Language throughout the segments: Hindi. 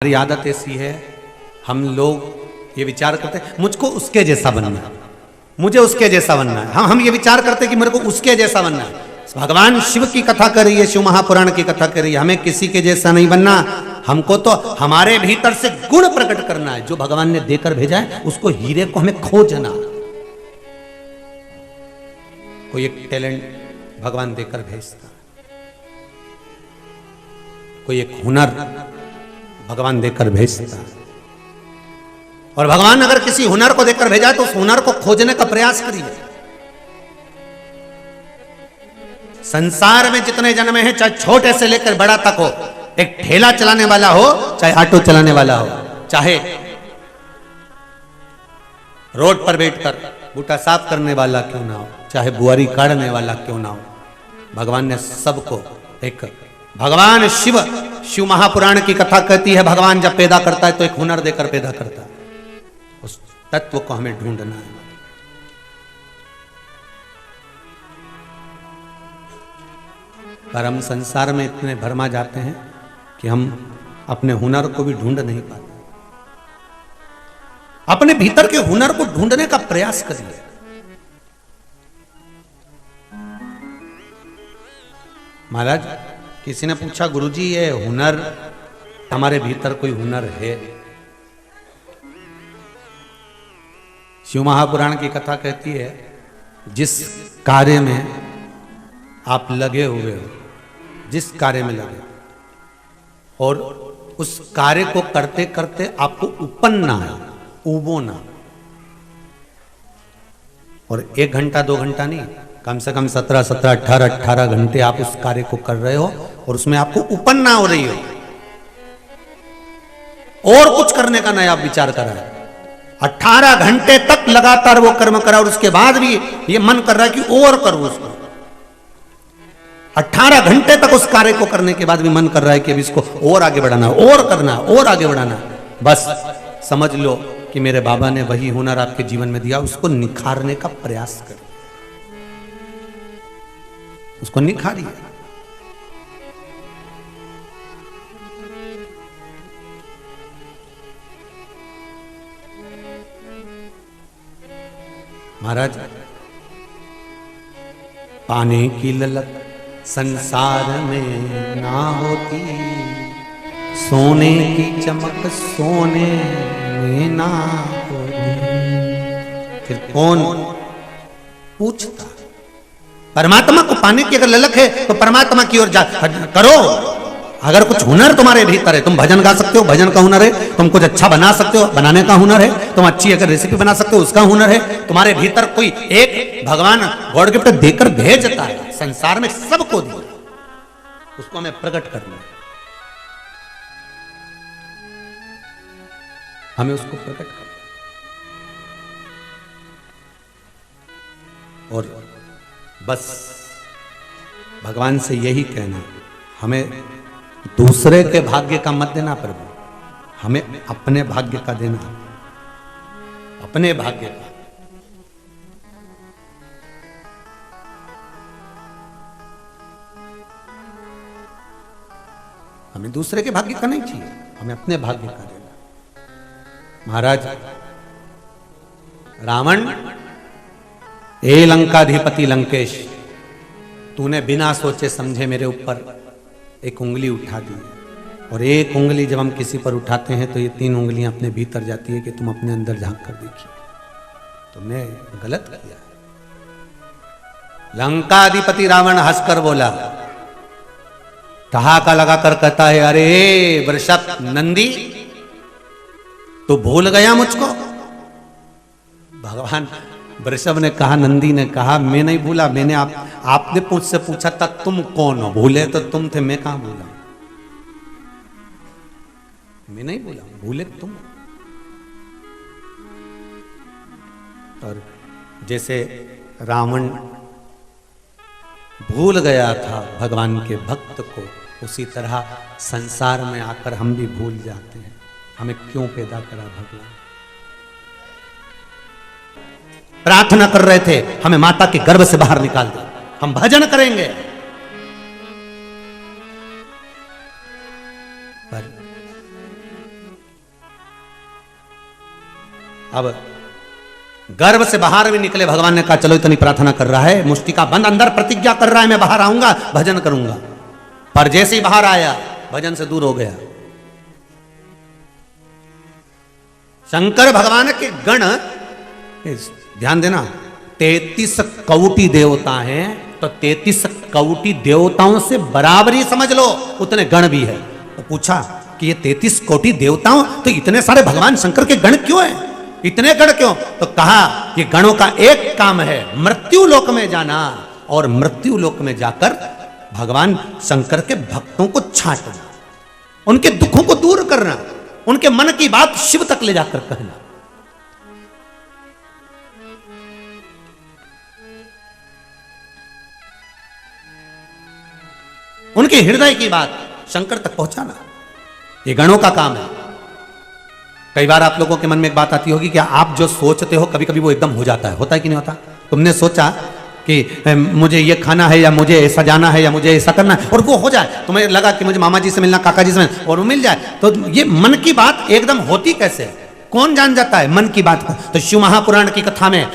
हमारी आदत ऐसी है, हम लोग ये विचार करते हैं मुझको उसके जैसा बनना है, मुझे उसके जैसा बनना है। हम ये विचार करते हैं कि मेरे को उसके जैसा बनना है। भगवान शिव की कथा कर रही है, शिव महापुराण की कथा कर रही है। हमें किसी के जैसा नहीं बनना, हमको तो हमारे भीतर से गुण प्रकट करना है। जो भगवान ने देकर भेजा है उसको, हीरे को हमें खोजना। कोई एक टैलेंट भगवान देकर भेजता, कोई एक हुनर भगवान देकर भेजता, और भगवान अगर किसी हुनर को देकर भेजा तो उस हुनर को खोजने का प्रयास करिए। संसार में जितने जन्म हैं, चाहे छोटे से लेकर बड़ा तक हो, एक ठेला चलाने वाला हो, चाहे ऑटो चलाने वाला हो, चाहे रोड पर बैठकर बूटा साफ करने वाला क्यों ना हो, चाहे बुआरी काटने वाला क्यों ना हो, भगवान ने सबको एक, भगवान शिव महापुराण की कथा कहती है, भगवान जब पैदा करता है तो एक हुनर देकर पैदा करता है। उस तत्व को हमें ढूंढना है। पर हम संसार में इतने भरमा जाते हैं कि हम अपने हुनर को भी ढूंढ नहीं पाते। अपने भीतर के हुनर को ढूंढने का प्रयास करिए। महाराज, किसी ने पूछा, गुरुजी ये हुनर, हमारे भीतर कोई हुनर है? शिव महापुराण की कथा कहती है, जिस कार्य में आप लगे हुए हो, जिस कार्य में लगे, और उस कार्य को करते करते आपको उपन्न ना है, उबो ना, और 1 घंटा 2 घंटा नहीं, कम से कम 17 18 घंटे आप उस कार्य को कर रहे हो और उसमें आपको उपन्न ना हो रही हो, और कुछ करने का नया विचार कर रहा है। 18 घंटे तक लगातार वो कर्म करा और उसके बाद भी ये मन कर रहा है कि और करूं उसको। 18 घंटे तक उस कार्य को करने के बाद भी मन कर रहा है कि अब इसको और आगे बढ़ाना, और करना, और आगे बढ़ाना। बस समझ लो कि मेरे बाबा ने वही हुनर आपके जीवन में दिया, उसको निखारने का प्रयास करो, उसको निखारिए। महाराज, पाने की ललक संसार में ना होती, सोने की चमक सोने में ना होती, फिर कौन पूछता? परमात्मा को पाने की अगर ललक है तो परमात्मा की ओर जा करो। अगर कुछ हुनर तुम्हारे भीतर है, तुम भजन गा सकते हो, भजन का हुनर है, तुम कुछ अच्छा बना सकते हो, बनाने का हुनर है, तुम अच्छी अगर रेसिपी बना सकते हो, उसका हुनर है, तुम्हारे भीतर कोई एक भगवान गॉड गिफ्ट देकर भेजता है, संसार में सबको दिया, उसको हमें प्रकट करना है, हमें उसको प्रकट करना। और बस भगवान से यही कहना, हमें दूसरे के भाग्य का मत देना प्रभु, हमें अपने भाग्य का देना, अपने भाग्य का। हमें दूसरे के भाग्य का नहीं चाहिए, हमें अपने भाग्य का देना। महाराज, रावण, ए लंकाधिपति लंकेश, तूने बिना सोचे समझे मेरे ऊपर एक उंगली उठा दी, और एक उंगली जब हम किसी पर उठाते हैं तो ये 3 उंगलियां अपने भीतर जाती है कि तुम अपने अंदर झांक कर देखिए, तुमने गलत किया। लंकाधिपति रावण हंसकर बोला, ठहाका लगाकर कहता है, अरे वृषभ नंदी, तो भूल गया मुझको? भगवान वृषभ ने कहा, नंदी ने कहा, मैं नहीं भूला, मैंने आपने मुझसे पूछा था तुम कौन हो, भूले तो तुम थे, मैं कहां भूला, मैं नहीं भूला, भूले तुम। और जैसे रावण भूल गया था भगवान के भक्त को, उसी तरह संसार में आकर हम भी भूल जाते हैं, हमें क्यों पैदा करा भगवान। प्रार्थना कर रहे थे, हमें माता के गर्भ से बाहर निकाल दे, हम भजन करेंगे, पर अब गर्भ से बाहर भी निकले, भगवान ने कहा चलो इतनी प्रार्थना कर रहा है, मुष्टिका बंद, अंदर प्रतिज्ञा कर रहा है मैं बाहर आऊंगा भजन करूंगा, पर जैसे ही बाहर आया भजन से दूर हो गया। शंकर भगवान के गण, ध्यान देना, 33 कौटी देवता हैं, तो 33 कौटी देवताओं से बराबरी समझ लो उतने गण भी है। तो पूछा कि ये 33 कोटि देवताओं, तो इतने सारे भगवान शंकर के गण क्यों हैं, इतने गण क्यों? तो कहा कि गणों का एक काम है मृत्यु लोक में जाना, और मृत्यु लोक में जाकर भगवान शंकर के भक्तों को छांटना, उनके दुखों को दूर करना, उनके मन की बात शिव तक ले जाकर कहना। उनके हृदय की बात शंकर तक पहुंचाना, ये गणों का काम है। कई बार आप लोगों के मन में एक बात आती होगी कि आप जो सोचते हो कभी कभी वो एकदम हो जाता है कि नहीं होता? तुमने सोचा कि मुझे ये खाना है या मुझे ऐसा जाना है या मुझे ऐसा करना है, और वो हो जाए। तुम्हें लगा कि मुझे मामा जी से मिलना, काका जी से मिलना, और वो मिल जाए। तो ये मन की बात एकदम होती कैसे है? कौन जान जाता है मन की बात को? तो शिव महापुराण की कथा में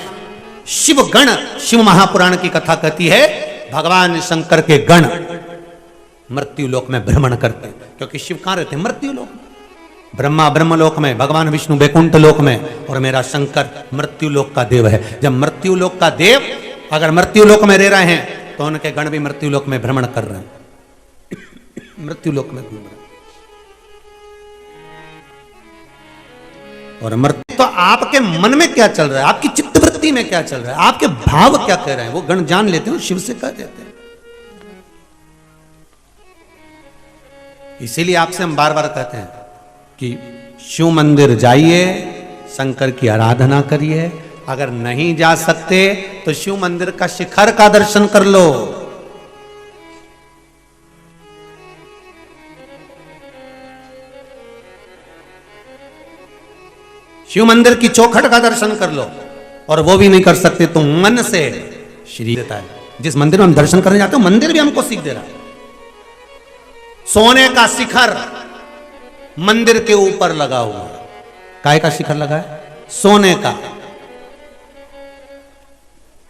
शिव गण, शिव महापुराण की कथा कहती है भगवान शंकर के गण मृत्यु लोक में भ्रमण करते हैं, क्योंकि शिव कहां रहते हैं? मृत्यु लोक में। ब्रह्मा ब्रह्मलोक में, भगवान विष्णु वैकुंठ लोक में, और मेरा शंकर मृत्यु लोक का देव है। जब मृत्यु लोक का देव अगर मृत्यु लोक में रह रहे हैं तो उनके गण भी मृत्यु लोक में भ्रमण कर रहे हैं, मृत्यु लोक में घूम रहे हैं। और मृत्यु, तो आपके मन में क्या चल रहा है, आपकी चित्तवृत्ति में क्या चल रहा है, आपके भाव क्या कह रहे हैं, वो गण जान लेते हैं, शिव से कह देते हैं। इसीलिए आपसे हम बार बार कहते हैं कि शिव मंदिर जाइए, शंकर की आराधना करिए। अगर नहीं जा सकते तो शिव मंदिर का शिखर का दर्शन कर लो। शिव मंदिर की चौखट का दर्शन कर लो, और वो भी नहीं कर सकते तो मन से श्री देता है। जिस मंदिर में हम दर्शन करने जाते हैं मंदिर भी हमको सीख दे रहा है। सोने का शिखर मंदिर के ऊपर लगा हुआ है। काय का शिखर लगा है? सोने का।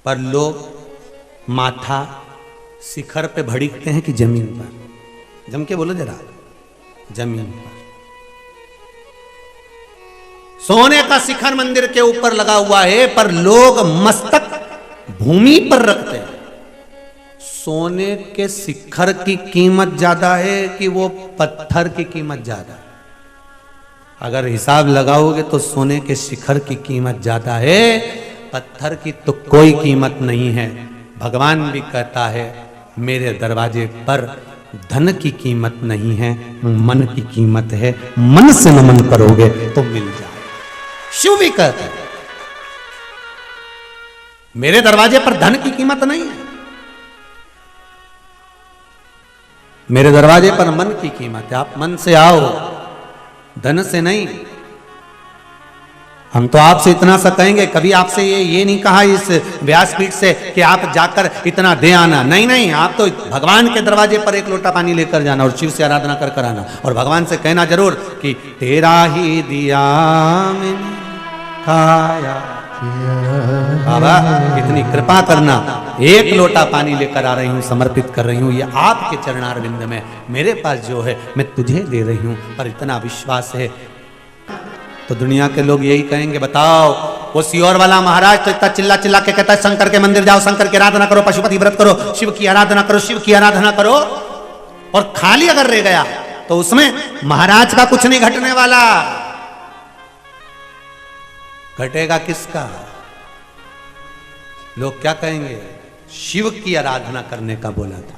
पर लोग माथा शिखर पे भड़कते हैं कि जमीन पर? जम के बोलो जरा, जमीन पर। सोने का शिखर मंदिर के ऊपर लगा हुआ है, पर लोग मस्तक भूमि पर रखते हैं। सोने के शिखर की कीमत ज्यादा है कि वो पत्थर की कीमत ज्यादा है? अगर हिसाब लगाओगे तो सोने के शिखर की कीमत ज्यादा है, पत्थर की तो कोई कीमत नहीं है। भगवान भी कहता है मेरे दरवाजे पर धन की कीमत नहीं है, मन की कीमत है। मन से नमन करोगे तो मिल जाए। शिव भी कहते हैं मेरे दरवाजे पर धन की कीमत नहीं है, मेरे दरवाजे पर मन की कीमत है। आप मन से आओ, धन से नहीं। हम तो आपसे इतना सा कहेंगे, कभी आपसे ये नहीं कहा इस व्यासपीठ से कि आप जाकर इतना दे आना। नहीं नहीं, आप तो भगवान के दरवाजे पर एक लोटा पानी लेकर जाना और शिव से आराधना कर कर आना, और भगवान से कहना जरूर कि तेरा ही दिया मैंने खाया। बाबा इतनी कृपा करना, एक लोटा पानी लेकर आ रही हूँ, समर्पित कर रही हूँ, ये आपके चरणारविंद में। मेरे पास जो है मैं तुझे दे रही हूँ, पर इतना विश्वास है। तो दुनिया के लोग यही कहेंगे, बताओ वो सियोर वाला महाराज तो इतना चिल्ला चिल्ला के कहता है शंकर के मंदिर जाओ, शंकर की आराधना करो, पशुपति व्रत करो, शिव की आराधना करो, शिव की आराधना करो, और खाली अगर रह गया तो उसमें महाराज का कुछ नहीं घटने वाला। घटेगा किसका? लोग क्या कहेंगे? शिव की आराधना करने का बोला था,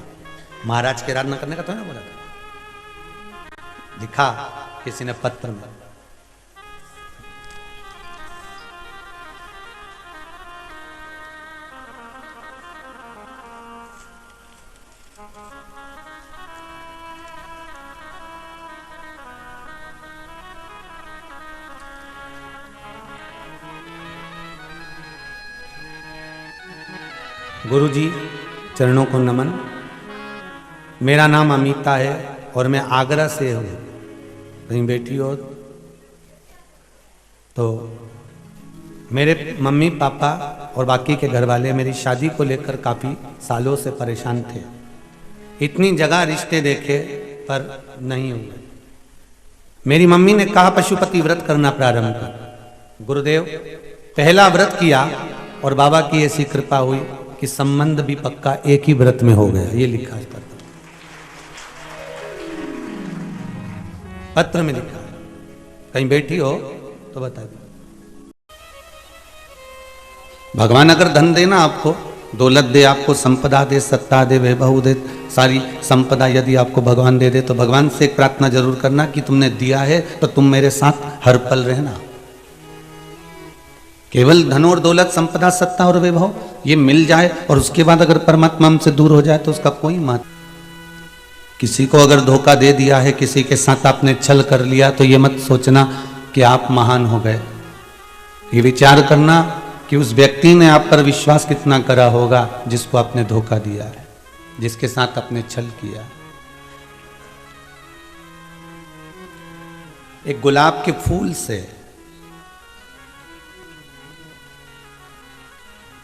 महाराज की आराधना करने का तो ना बोला था। लिखा किसी ने पत्र में। गुरु जी चरणों को नमन। मेरा नाम अमिता है और मैं आगरा से हूँ। कहीं बैठी हो तो मेरे मम्मी पापा और बाकी के घर वाले मेरी शादी को लेकर काफ़ी सालों से परेशान थे। इतनी जगह रिश्ते देखे पर नहीं हुए। मेरी मम्मी ने कहा पशुपति व्रत करना प्रारंभ कर। गुरुदेव पहला व्रत किया और बाबा की ऐसी कृपा हुई कि संबंध भी पक्का एक ही व्रत में हो गया। ये लिखा है पत्र में, लिखा है, कहीं बैठी हो तो बता दो। भगवान अगर धन देना आपको, दौलत दे, आपको संपदा दे, सत्ता दे, वैभव दे, सारी संपदा यदि आपको भगवान दे दे तो भगवान से एक प्रार्थना जरूर करना कि तुमने दिया है तो तुम मेरे साथ हर पल रहना। केवल धन और दौलत, संपदा, सत्ता और वैभव ये मिल जाए और उसके बाद अगर परमात्मा हमसे दूर हो जाए तो उसका कोई महत्व। किसी को अगर धोखा दे दिया है, किसी के साथ आपने छल कर लिया तो ये मत सोचना कि आप महान हो गए। ये विचार करना कि उस व्यक्ति ने आप पर विश्वास कितना करा होगा जिसको आपने धोखा दिया है, जिसके साथ आपने छल किया। एक गुलाब के फूल से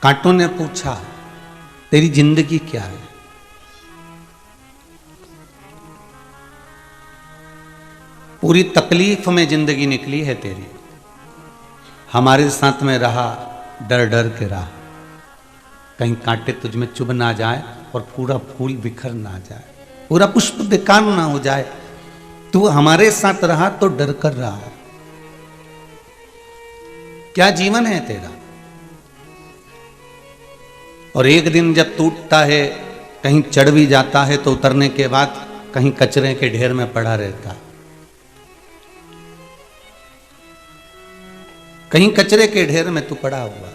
कांटों ने पूछा तेरी जिंदगी क्या है? पूरी तकलीफ में जिंदगी निकली है तेरी, हमारे साथ में रहा डर डर के रहा, कहीं कांटे तुझ में चुभ ना जाए और पूरा फूल बिखर ना जाए, पूरा पुष्प बेकार ना हो जाए। तू हमारे साथ रहा तो डर कर रहा है। क्या जीवन है तेरा? और एक दिन जब टूटता है, कहीं चढ़ भी जाता है तो उतरने के बाद कहीं कचरे के ढेर में पड़ा रहता, कहीं कचरे के ढेर में तू पड़ा हुआ।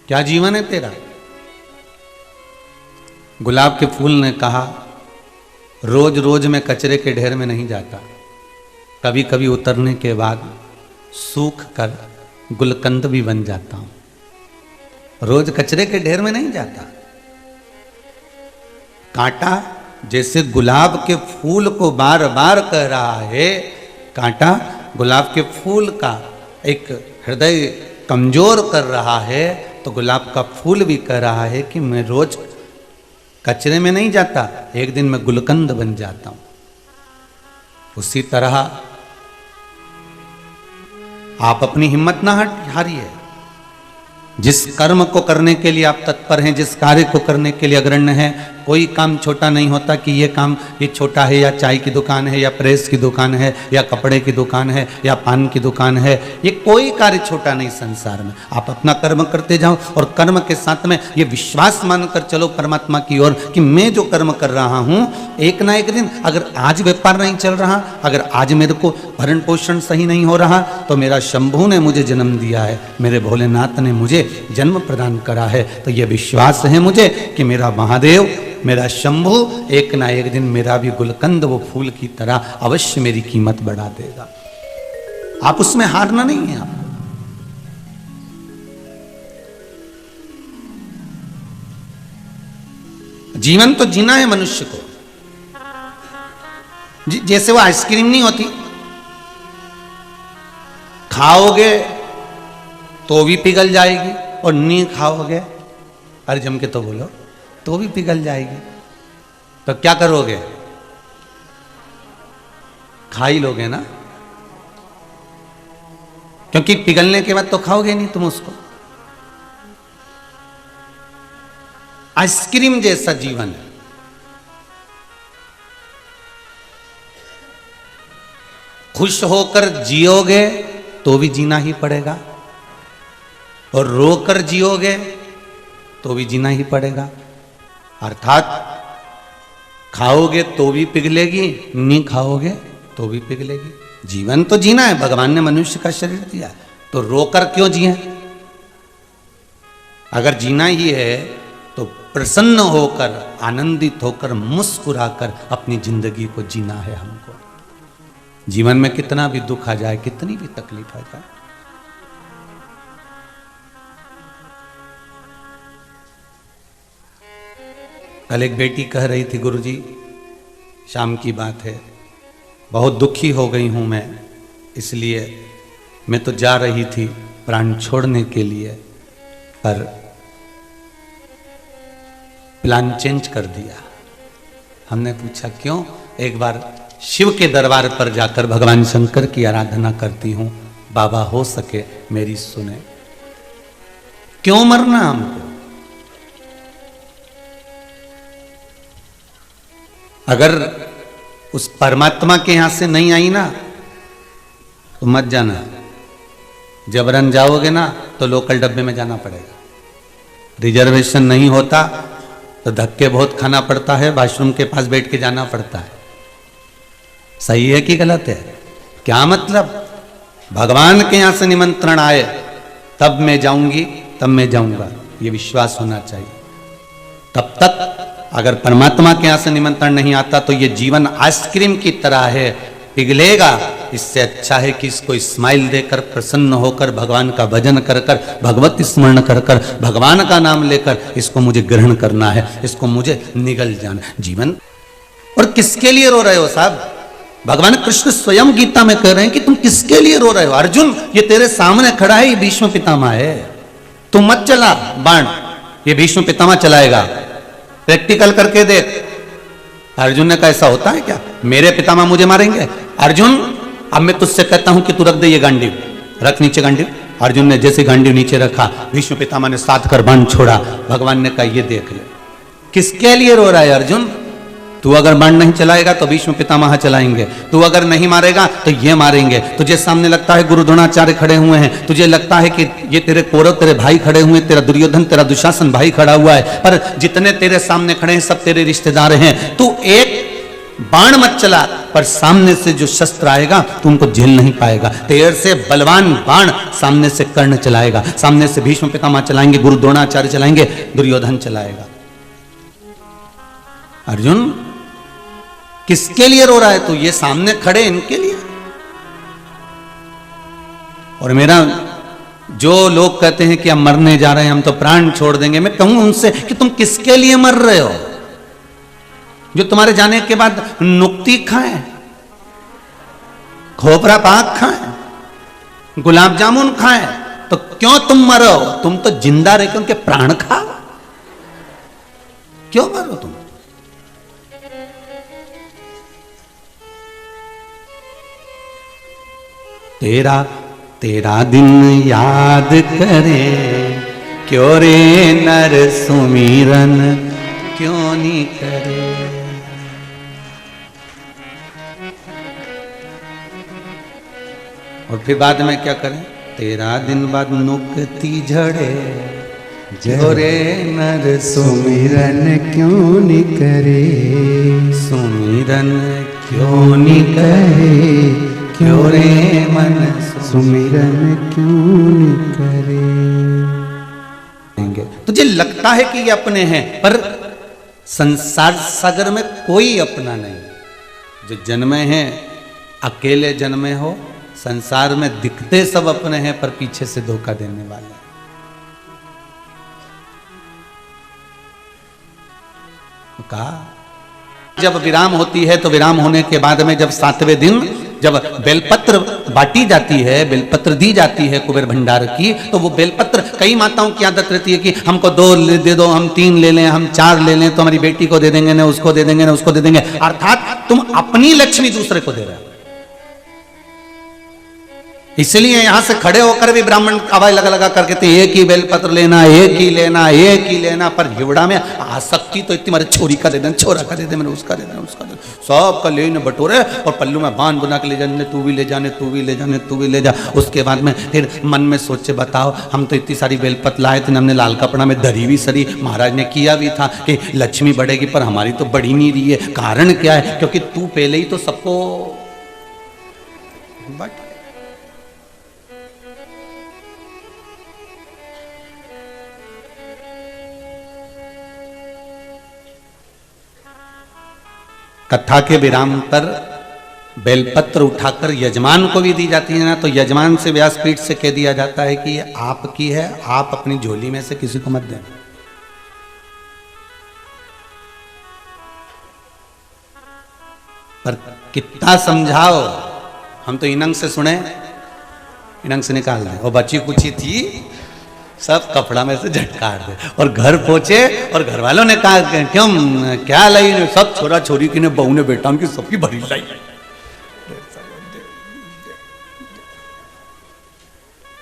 क्या जीवन है तेरा? गुलाब के फूल ने कहा रोज रोज मैं कचरे के ढेर में नहीं जाता, कभी कभी उतरने के बाद सूख कर गुलकंद भी बन जाता हूं। रोज कचरे के ढेर में नहीं जाता। कांटा जैसे गुलाब के फूल को बार बार कह रहा है, कांटा गुलाब के फूल का एक हृदय कमजोर कर रहा है, तो गुलाब का फूल भी कह रहा है कि मैं रोज कचरे में नहीं जाता, एक दिन मैं गुलकंद बन जाता हूं। उसी तरह आप अपनी हिम्मत ना हारिए। जिस कर्म को करने के लिए आप तत्पर हैं, जिस कार्य को करने के लिए अग्रण्य हैं, कोई काम छोटा नहीं होता कि ये काम ये छोटा है, या चाय की दुकान है, या प्रेस की दुकान है, या कपड़े की दुकान है, या पान की दुकान है। ये कोई कार्य छोटा नहीं संसार में। आप अपना कर्म करते जाओ और कर्म के साथ में ये विश्वास मानकर चलो परमात्मा की ओर कि मैं जो कर्म कर रहा हूँ एक ना एक दिन, अगर आज व्यापार नहीं चल रहा, अगर आज मेरे को भरण पोषण सही नहीं हो रहा, तो मेरा शंभू ने मुझे जन्म दिया है, मेरे भोलेनाथ ने मुझे जन्म प्रदान करा है। तो ये विश्वास है मुझे कि मेरा महादेव, मेरा शंभू एक ना एक दिन मेरा भी गुलकंद वो फूल की तरह अवश्य मेरी कीमत बढ़ा देगा। आप उसमें हारना नहीं है। आप जीवन तो जीना है मनुष्य को। जैसे वो आइसक्रीम नहीं होती, खाओगे तो भी पिघल जाएगी और नहीं खाओगे, अरे जम के तो बोलो, तो भी पिघल जाएगी। तो क्या करोगे? खा ही लोगे ना, क्योंकि पिघलने के बाद तो खाओगे नहीं तुम उसको। आइसक्रीम जैसा जीवन है। खुश होकर जियोगे तो भी जीना ही पड़ेगा, और रोकर जियोगे तो भी जीना ही पड़ेगा। अर्थात खाओगे तो भी पिघलेगी, नहीं खाओगे तो भी पिघलेगी। जीवन तो जीना है, भगवान ने मनुष्य का शरीर दिया, तो रोकर क्यों जिए? अगर जीना ही है तो प्रसन्न होकर, आनंदित होकर, मुस्कुराकर अपनी जिंदगी को जीना है हमको। जीवन में कितना भी दुख आ जाए, कितनी भी तकलीफ आ जाए, कल एक बेटी कह रही थी, गुरुजी शाम की बात है, बहुत दुखी हो गई हूं मैं, इसलिए मैं तो जा रही थी प्राण छोड़ने के लिए, पर प्लान चेंज कर दिया। हमने पूछा क्यों? एक बार शिव के दरबार पर जाकर भगवान शंकर की आराधना करती हूं, बाबा हो सके मेरी सुने। क्यों मरना हमको? अगर उस परमात्मा के यहां से नहीं आई ना तो मत जाना, जबरन जाओगे ना तो लोकल डब्बे में जाना पड़ेगा। रिजर्वेशन नहीं होता तो धक्के बहुत खाना पड़ता है, वॉशरूम के पास बैठ के जाना पड़ता है। सही है कि गलत है? क्या मतलब? भगवान के यहां से निमंत्रण आए तब मैं जाऊंगी, तब मैं जाऊंगा, ये विश्वास होना चाहिए। तब तक अगर परमात्मा के यहां से निमंत्रण नहीं आता तो ये जीवन आइसक्रीम की तरह है, पिघलेगा। इससे अच्छा है कि इसको स्माइल देकर, प्रसन्न होकर, भगवान का भजन कर कर, भगवत स्मरण कर कर, भगवान का नाम लेकर इसको मुझे ग्रहण करना है, इसको मुझे निगल जाना जीवन। और किसके लिए रो रहे हो साहब? भगवान कृष्ण स्वयं गीता में कह रहे हैं कि तुम किसके लिए रो रहे हो? अर्जुन, ये तेरे सामने खड़ा है, ये भीष्म पितामह है, तुम मत चला बाण, ये भीष्म पितामह चलाएगा। प्रैक्टिकल करके देख। अर्जुन ने कहा ऐसा होता है क्या? मेरे पितामह मुझे मारेंगे? अर्जुन, अब मैं तुझसे कहता हूं कि तू रख दे ये गांडीव, रख नीचे गांडीव। अर्जुन ने जैसे गांडीव नीचे रखा, भीष्म पितामह ने साध कर बाण छोड़ा। भगवान ने कहा ये देख ले, किसके लिए रो रहा है अर्जुन? तू अगर बाण नहीं चलाएगा तो भीष्म पितामह चलाएंगे, तू अगर नहीं मारेगा तो ये मारेंगे। तुझे सामने लगता है गुरु द्रोणाचार्य खड़े हुए हैं, तुझे लगता है कि ये तेरे कौरव, तेरे भाई खड़े हुए हैं, तेरा दुर्योधन, तेरा दुशासन भाई खड़ा हुआ है, पर जितने तेरे सामने खड़े हैं सब तेरे रिश्तेदार हैं। तू एक बाण मत चला, पर सामने से जो शस्त्र आएगा तू उनको झेल नहीं पाएगा। तेरे से बलवान बाण सामने से कर्ण चलाएगा, सामने से भीष्म पितामह चलाएंगे, गुरु द्रोणाचार्य चलाएंगे, दुर्योधन चलाएगा। अर्जुन, किसके लिए रो रहा है तू? ये सामने खड़े इनके लिए। और मेरा जो लोग कहते हैं कि हम मरने जा रहे हैं, हम तो प्राण छोड़ देंगे, मैं कहूं उनसे कि तुम किसके लिए मर रहे हो? जो तुम्हारे जाने के बाद नुक्ती खाएं, खोपरा पाक खाएं, गुलाब जामुन खाएं, तो क्यों तुम मरो? तुम तो जिंदा रह के उनके प्राण खाओ, क्यों मरो तुम? तेरा तेरा दिन याद करे, क्यों रे नर सुमिरन क्यों नहीं करे। और फिर बाद में क्या करें? तेरा दिन बाद नुकती झड़े, जो रे नर सुमिरन क्यों नहीं करे, सुमिरन क्यों नहीं करे, क्यों रे मन सुमिरन क्यों नहीं करे। तुझे लगता है कि ये अपने हैं, पर संसार सागर में कोई अपना नहीं। जो जन्मे हैं अकेले जन्मे हो, संसार में दिखते सब अपने हैं पर पीछे से धोखा देने वाले। कहा जब विराम होती है तो विराम होने के बाद में जब 7वें दिन जब बेलपत्र बांटी जाती है, बेलपत्र दी जाती है कुबेर भंडार की, तो वो बेलपत्र कई माताओं की आदत रहती है कि हमको 2 दे दो, हम 3 ले लें, हम 4 ले लें, तो हमारी बेटी को दे देंगे, ना उसको दे देंगे, ना उसको दे देंगे। अर्थात तुम अपनी लक्ष्मी दूसरे को दे रहे हो। इसलिए यहां से खड़े होकर भी ब्राह्मण आवाज लगा लगा करके थे, एक ही बेलपत्र लेना, एक ही लेना, एक ही लेना। पर हिवड़ा में आसक्ति तो इतनी, मारे छोरी का दे देना, छोरा का दे दे, मैंने उसका दे देना, उसका दे, सब का लेने बटोरे और पल्लू में बांध बुना के ले जाने, तू भी ले जाने, तू भी ले जाने, तू भी ले जा। उसके बाद में फिर मन में सोचे, बताओ हम तो इतनी सारी बेलपत्र लाए थे, हमने लाल कपड़ा में धरी भी सरी, महाराज ने किया भी था कि लक्ष्मी बढ़ेगी, पर हमारी तो बढ़ी नहीं रही है। कारण क्या है? क्योंकि तू पहले ही तो सबको बट कथा के विराम पर बेलपत्र उठाकर यजमान को भी दी जाती है ना, तो यजमान से व्यासपीठ से कह दिया जाता है कि ये आपकी है, आप अपनी झोली में से किसी को मत देना। पर कितना समझाओ, हम तो इनंग से सुने इनंग से निकाल दे। और बची कुची थी सब कपड़ा में से झटकार दे। और घर पहुंचे और घर वालों ने कहा क्यों क्या लाई, सब छोरा छोरी की ने बहू ने बेटा की सबकी भरी लाई।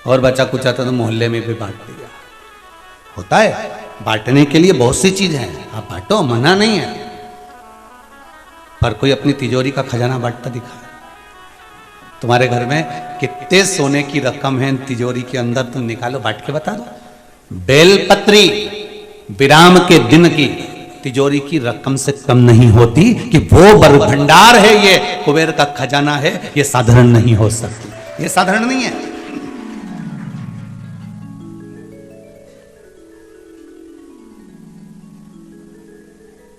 और बचा कुछ आता तो मोहल्ले में भी बांट दिया। होता है, बांटने के लिए बहुत सी चीज है, आप बांटो, मना नहीं है, पर कोई अपनी तिजोरी का खजाना बांटता दिखा है? तुम्हारे घर में कितने सोने की रकम है तिजोरी के अंदर, तुम निकालो, बांट के बता दो। बेलपत्री विराम के दिन की तिजोरी की रकम से कम नहीं होती कि वो भंडार है, ये कुबेर का खजाना है, ये साधारण नहीं हो सकती, ये साधारण नहीं है।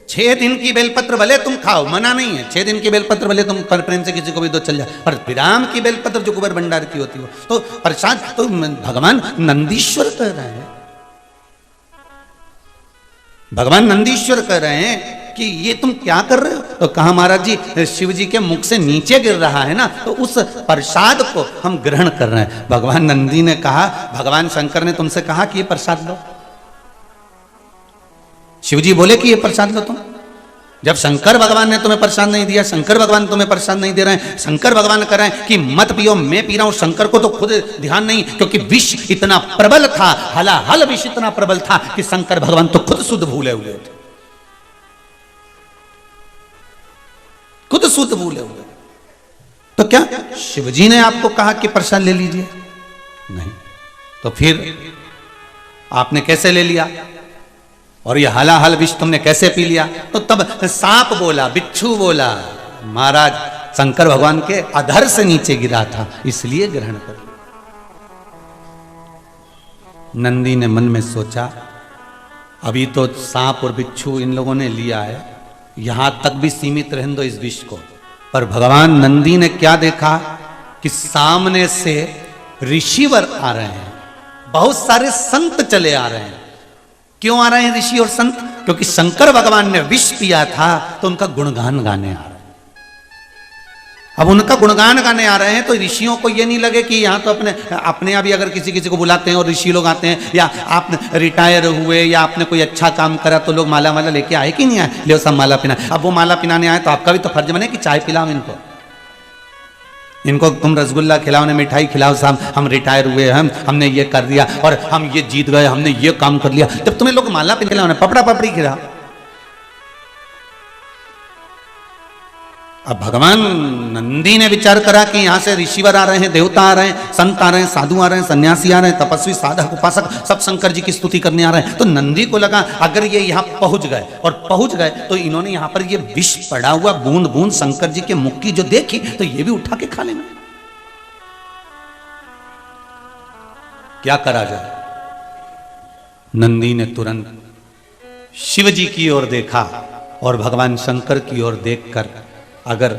6 दिन की बेलपत्र भले तुम खाओ, मना नहीं है, 6 दिन की बेलपत्र भले तुम प्रेम से किसी को भी दो चल जाए, पर विराम की बेलपत्र जो कुबेर भंडार की होती हो तो प्रसाद तो भगवान नंदीश्वर कह रहे हैं, भगवान नंदीश्वर कह रहे हैं कि ये तुम क्या कर रहे हो? तो कहा महाराज जी शिव जी के मुख से नीचे गिर रहा है ना, तो उस प्रसाद को हम ग्रहण कर रहे हैं। भगवान नंदी ने कहा, भगवान शंकर ने तुमसे कहा कि ये प्रसाद लो। शिव जी बोले कि ये प्रसाद लो तुम। जब शंकर भगवान ने तुम्हें प्रसाद नहीं दिया, शंकर भगवान तुम्हें प्रसाद नहीं दे रहे हैं, शंकर भगवान कह रहे हैं कि मत पियो, मैं पी रहा हूं। शंकर को तो खुद ध्यान नहीं, क्योंकि विष इतना प्रबल था, हलाहल विष इतना प्रबल था कि शंकर भगवान तो खुद शुद्ध भूले हुए थे, खुद शुद्ध भूले हुए। तो क्या शिव जी ने आपको कहा कि प्रसाद ले लीजिए? नहीं। तो फिर आपने कैसे ले लिया? और ये हलाहल विष तुमने कैसे पी लिया? तो तब सांप बोला, बिच्छू बोला, महाराज शंकर भगवान के अधर से नीचे गिरा था, इसलिए ग्रहण कर लिया। नंदी ने मन में सोचा, अभी तो सांप और बिच्छू इन लोगों ने लिया है, यहां तक भी सीमित रहने दो इस विष को। पर भगवान नंदी ने क्या देखा कि सामने से ऋषिवर आ रहे हैं, बहुत सारे संत चले आ रहे हैं। क्यों आ रहे हैं ऋषि और संत? क्योंकि शंकर भगवान ने विष पिया था तो उनका गुणगान गाने आ रहे हैं। अब उनका गुणगान गाने आ रहे हैं तो ऋषियों को ये नहीं लगे कि यहाँ तो अपने अभी अगर किसी किसी को बुलाते हैं और ऋषि लोग आते हैं, या आप रिटायर हुए या आपने कोई अच्छा काम करा तो लोग माला माला लेके आए कि नहीं आए, ले सब माला पिना। अब वो माला पिनाने आए तो आपका भी तो फर्ज बने कि चाय पिलाओ इनको तुम रसगुल्ला खिलाओ ने, मिठाई खिलाओ, साहब हम रिटायर हुए, हमने ये कर दिया और हम ये जीत गए, हमने ये काम कर लिया। जब तुम्हें लोग माला पिलाओ, पपड़ा पपड़ी खिलाओ। अब भगवान नंदी ने विचार करा कि यहां से ऋषिवर आ रहे हैं, देवता आ रहे हैं, संत आ रहे हैं, साधु आ रहे हैं, सन्यासी आ रहे हैं, तपस्वी साधक उपासक सब शंकर जी की स्तुति करने आ रहे हैं। तो नंदी को लगा अगर ये यहां पहुंच गए, और पहुंच गए तो इन्होंने यहां पर ये विष पड़ा हुआ बूंद बूंद शंकर जी के मुख की जो देखी तो ये भी उठा के खा लेंगे। क्या करा जाए? नंदी ने तुरंत शिव जी की ओर देखा और भगवान शंकर की ओर देखकर, अगर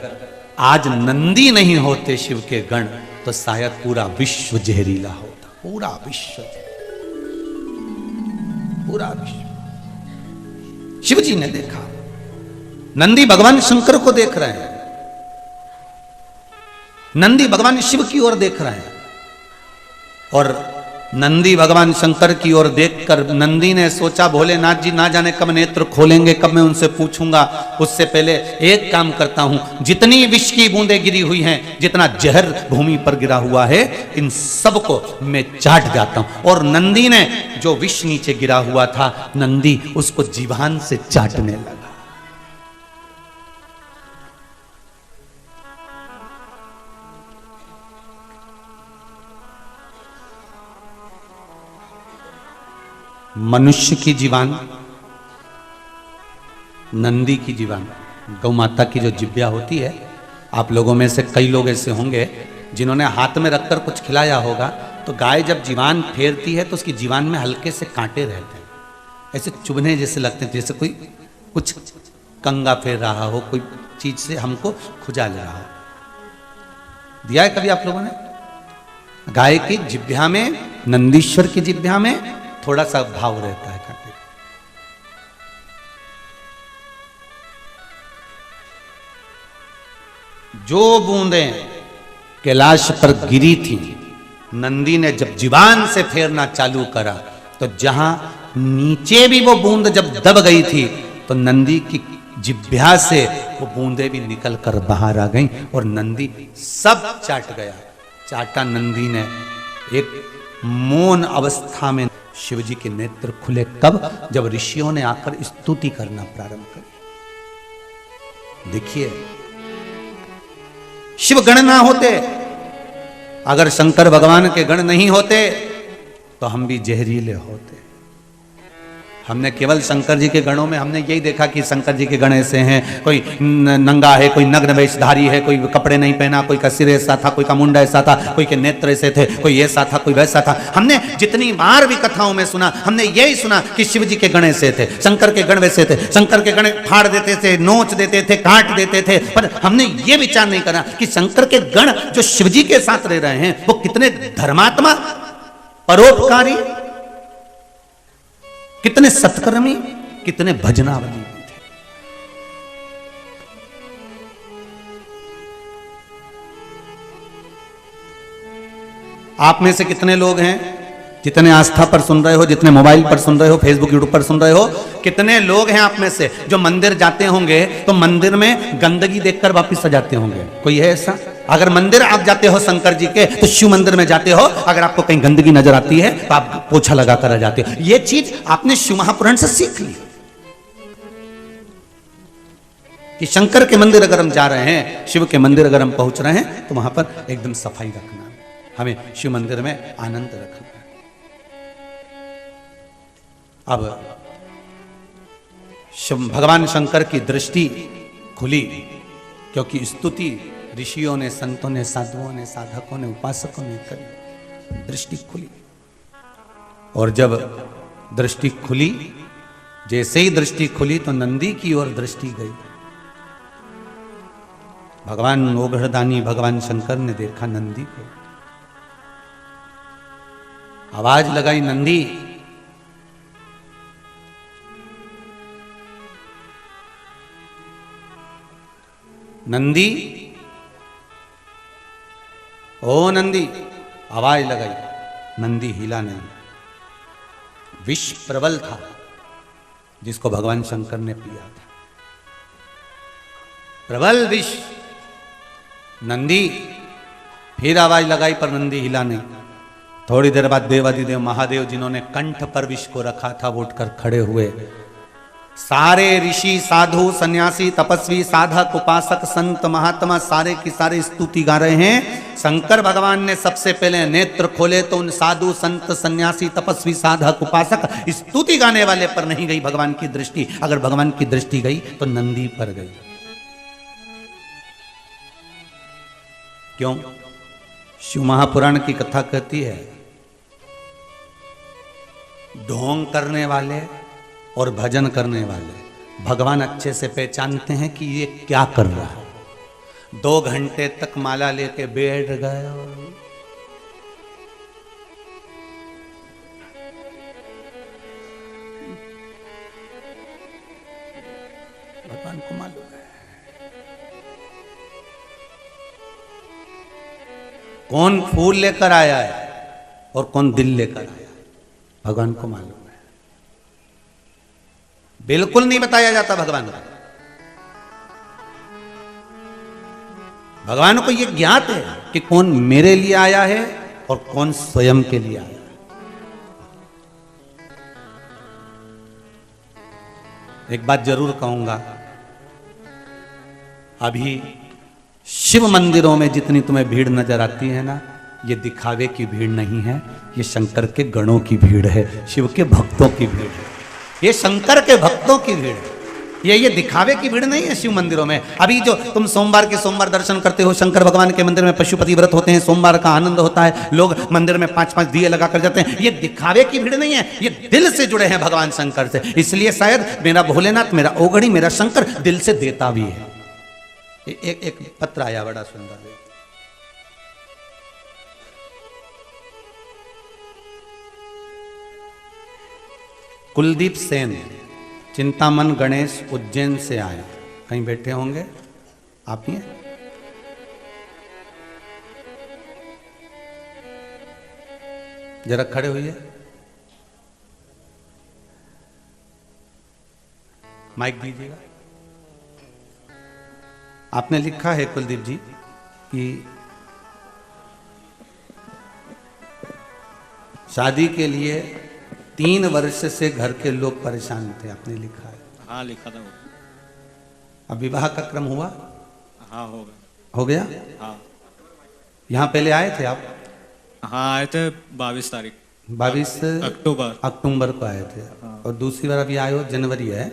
आज नंदी नहीं होते शिव के गण तो शायद पूरा विश्व जहरीला होता, पूरा विश्व, पूरा विश्व। शिव जी ने देखा, नंदी भगवान शंकर को देख रहे हैं, नंदी भगवान शिव की ओर देख रहे हैं। और नंदी भगवान शंकर की ओर देखकर नंदी ने सोचा, भोलेनाथ जी ना जाने कब नेत्र खोलेंगे, कब मैं उनसे पूछूंगा। उससे पहले एक काम करता हूं, जितनी विष की बूंदें गिरी हुई हैं, जितना जहर भूमि पर गिरा हुआ है, इन सब को मैं चाट जाता हूं। और नंदी ने जो विष नीचे गिरा हुआ था, नंदी उसको जीभान से चाटने लगा। मनुष्य की जीवान, नंदी की जीवान, गौ माता की जो जिब्या होती है, आप लोगों में से कई लोग ऐसे होंगे जिन्होंने हाथ में रखकर कुछ खिलाया होगा, तो गाय जब जीवान फेरती है तो उसकी जीवान में हल्के से कांटे रहते हैं, ऐसे चुभने जैसे लगते हैं, जैसे कोई कुछ कंगा फेर रहा हो, कोई चीज से हमको खुजाल रहा हो। दिया है कभी आप लोगों ने? गाय की जिब्या में, नंदीश्वर की जिब्या में थोड़ा सा भाव रहता है कांटे। जो बूंदें कैलाश पर गिरी थी नंदी ने जब जीवान से फेरना चालू करा तो जहां नीचे भी वो बूंद जब दब गई थी तो नंदी की जिह्वा से वो बूंदे भी निकल कर बाहर आ गईं और नंदी सब चाट गया। चाटा नंदी ने। एक मौन अवस्था में शिवजी के नेत्र खुले। कब? जब ऋषियों ने आकर स्तुति करना प्रारंभ करी। देखिए, शिव गण ना होते, अगर शंकर भगवान के गण नहीं होते तो हम भी जहरीले होते। हमने केवल शंकर जी के गणों में हमने यही देखा कि शंकर जी के गण ऐसे हैं, कोई नंगा है, कोई नग्न वेशधारी है, कोई कपड़े नहीं पहना, कोई का सिर ऐसा था, कोई का मुंडा ऐसा था, कोई के नेत्र ऐसे थे, कोई ऐसा था, कोई वैसा था। हमने जितनी बार भी कथाओं में सुना, हमने यही सुना कि शिव जी के गण ऐसे थे, शंकर के गण वैसे थे, शंकर के गण फाड़ देते थे, नोच देते थे, काट देते थे। पर हमने ये विचार नहीं करा कि शंकर के गण जो शिव जी के साथ रह रहे हैं वो कितने धर्मात्मा, परोपकारी, कितने सत्कर्मी, कितने भजनावली भी थे। आप में से कितने लोग हैं जितने आस्था पर सुन रहे हो, जितने मोबाइल पर सुन रहे हो, फेसबुक यूट्यूब पर सुन रहे हो, कितने लोग हैं आप में से जो मंदिर जाते होंगे तो मंदिर में गंदगी देखकर वापस आ जाते होंगे? कोई है ऐसा? अगर मंदिर आप जाते हो शंकर जी के तो शिव मंदिर में जाते हो, अगर आपको कहीं गंदगी नजर आती है तो आप पोछा लगा कर आ जाते हो। यह चीज आपने शिव महापुराण से सीख ली कि शंकर के मंदिर अगर हम जा रहे हैं, शिव के मंदिर अगर हम पहुंच रहे हैं तो वहां पर एकदम सफाई रखना है, हमें शिव मंदिर में आनंद रखना है। अब भगवान शंकर की दृष्टि खुली क्योंकि स्तुति ऋषियों ने, संतों ने, साधुओं ने, साधकों ने, उपासकों ने करी। दृष्टि खुली और जब दृष्टि खुली, जैसे ही दृष्टि खुली तो नंदी की ओर दृष्टि गई। भगवान ओघड़दानी भगवान शंकर ने देखा नंदी को, आवाज लगाई, नंदी। नंदी, ओ नंदी, आवाज लगाई। नंदी हिला नहीं। विष प्रबल था जिसको भगवान शंकर ने पिया था, प्रबल विष। नंदी फिर आवाज लगाई पर नंदी हिला नहीं। थोड़ी देर बाद देवादिदेव महादेव जिन्होंने कंठ पर विष को रखा था वो उठकर खड़े हुए। सारे ऋषि, साधु, सन्यासी, तपस्वी, साधक, उपासक, संत, महात्मा सारे की सारे स्तुति गा रहे हैं। शंकर भगवान ने सबसे पहले नेत्र खोले तो उन साधु, संत, सन्यासी, तपस्वी, साधक, उपासक स्तुति गाने वाले पर नहीं गई भगवान की दृष्टि। अगर भगवान की दृष्टि गई तो नंदी पर गई। क्यों? शिव महापुराण की कथा कहती है ढोंग करने वाले और भजन करने वाले भगवान अच्छे से पहचानते हैं कि ये क्या कर रहा है। 2 घंटे तक माला लेके बैठ गए, भगवान को मालूम है कौन फूल लेकर आया है और कौन दिल लेकर आया है, भगवान को मालूम है। बिल्कुल नहीं बताया जाता भगवान को। भगवान को यह ज्ञात है कि कौन मेरे लिए आया है और कौन स्वयं के लिए आया है। एक बात जरूर कहूंगा, अभी शिव मंदिरों में जितनी तुम्हें भीड़ नजर आती है ना, ये दिखावे की भीड़ नहीं है, ये शंकर के गणों की भीड़ है, शिव के भक्तों की भीड़ है, ये शंकर के भक्तों की भीड़ है। ये दिखावे की भीड़ नहीं है शिव मंदिरों में। अभी जो तुम सोमवार के सोमवार दर्शन करते हो, शंकर भगवान के मंदिर में पशुपति व्रत होते हैं, सोमवार का आनंद होता है, लोग मंदिर में 5-5 दिए लगा कर जाते हैं, ये दिखावे की भीड़ नहीं है, ये दिल से जुड़े हैं भगवान शंकर से। इसलिए शायद मेरा भोलेनाथ, मेरा ओघड़ी, मेरा शंकर दिल से देता भी है। एक पत्र आया बड़ा सुंदर, कुलदीप सेन, चिंतामन गणेश, उज्जैन से आए। कहीं बैठे होंगे आप ही हैं? जरा खड़े होइए, माइक दीजिएगा। आपने लिखा है कुलदीप जी कि शादी के लिए 3 वर्ष से घर के लोग परेशान थे, आपने लिखा है। हाँ लिखा था। अब विवाह का क्रम हुआ? हाँ होगा, हो गया। हाँ। यहाँ पहले आए थे आप? हाँ आए थे 22 तारीख 22 अक्टूबर को आए थे। हाँ। और दूसरी बार अभी आए हो, जनवरी है।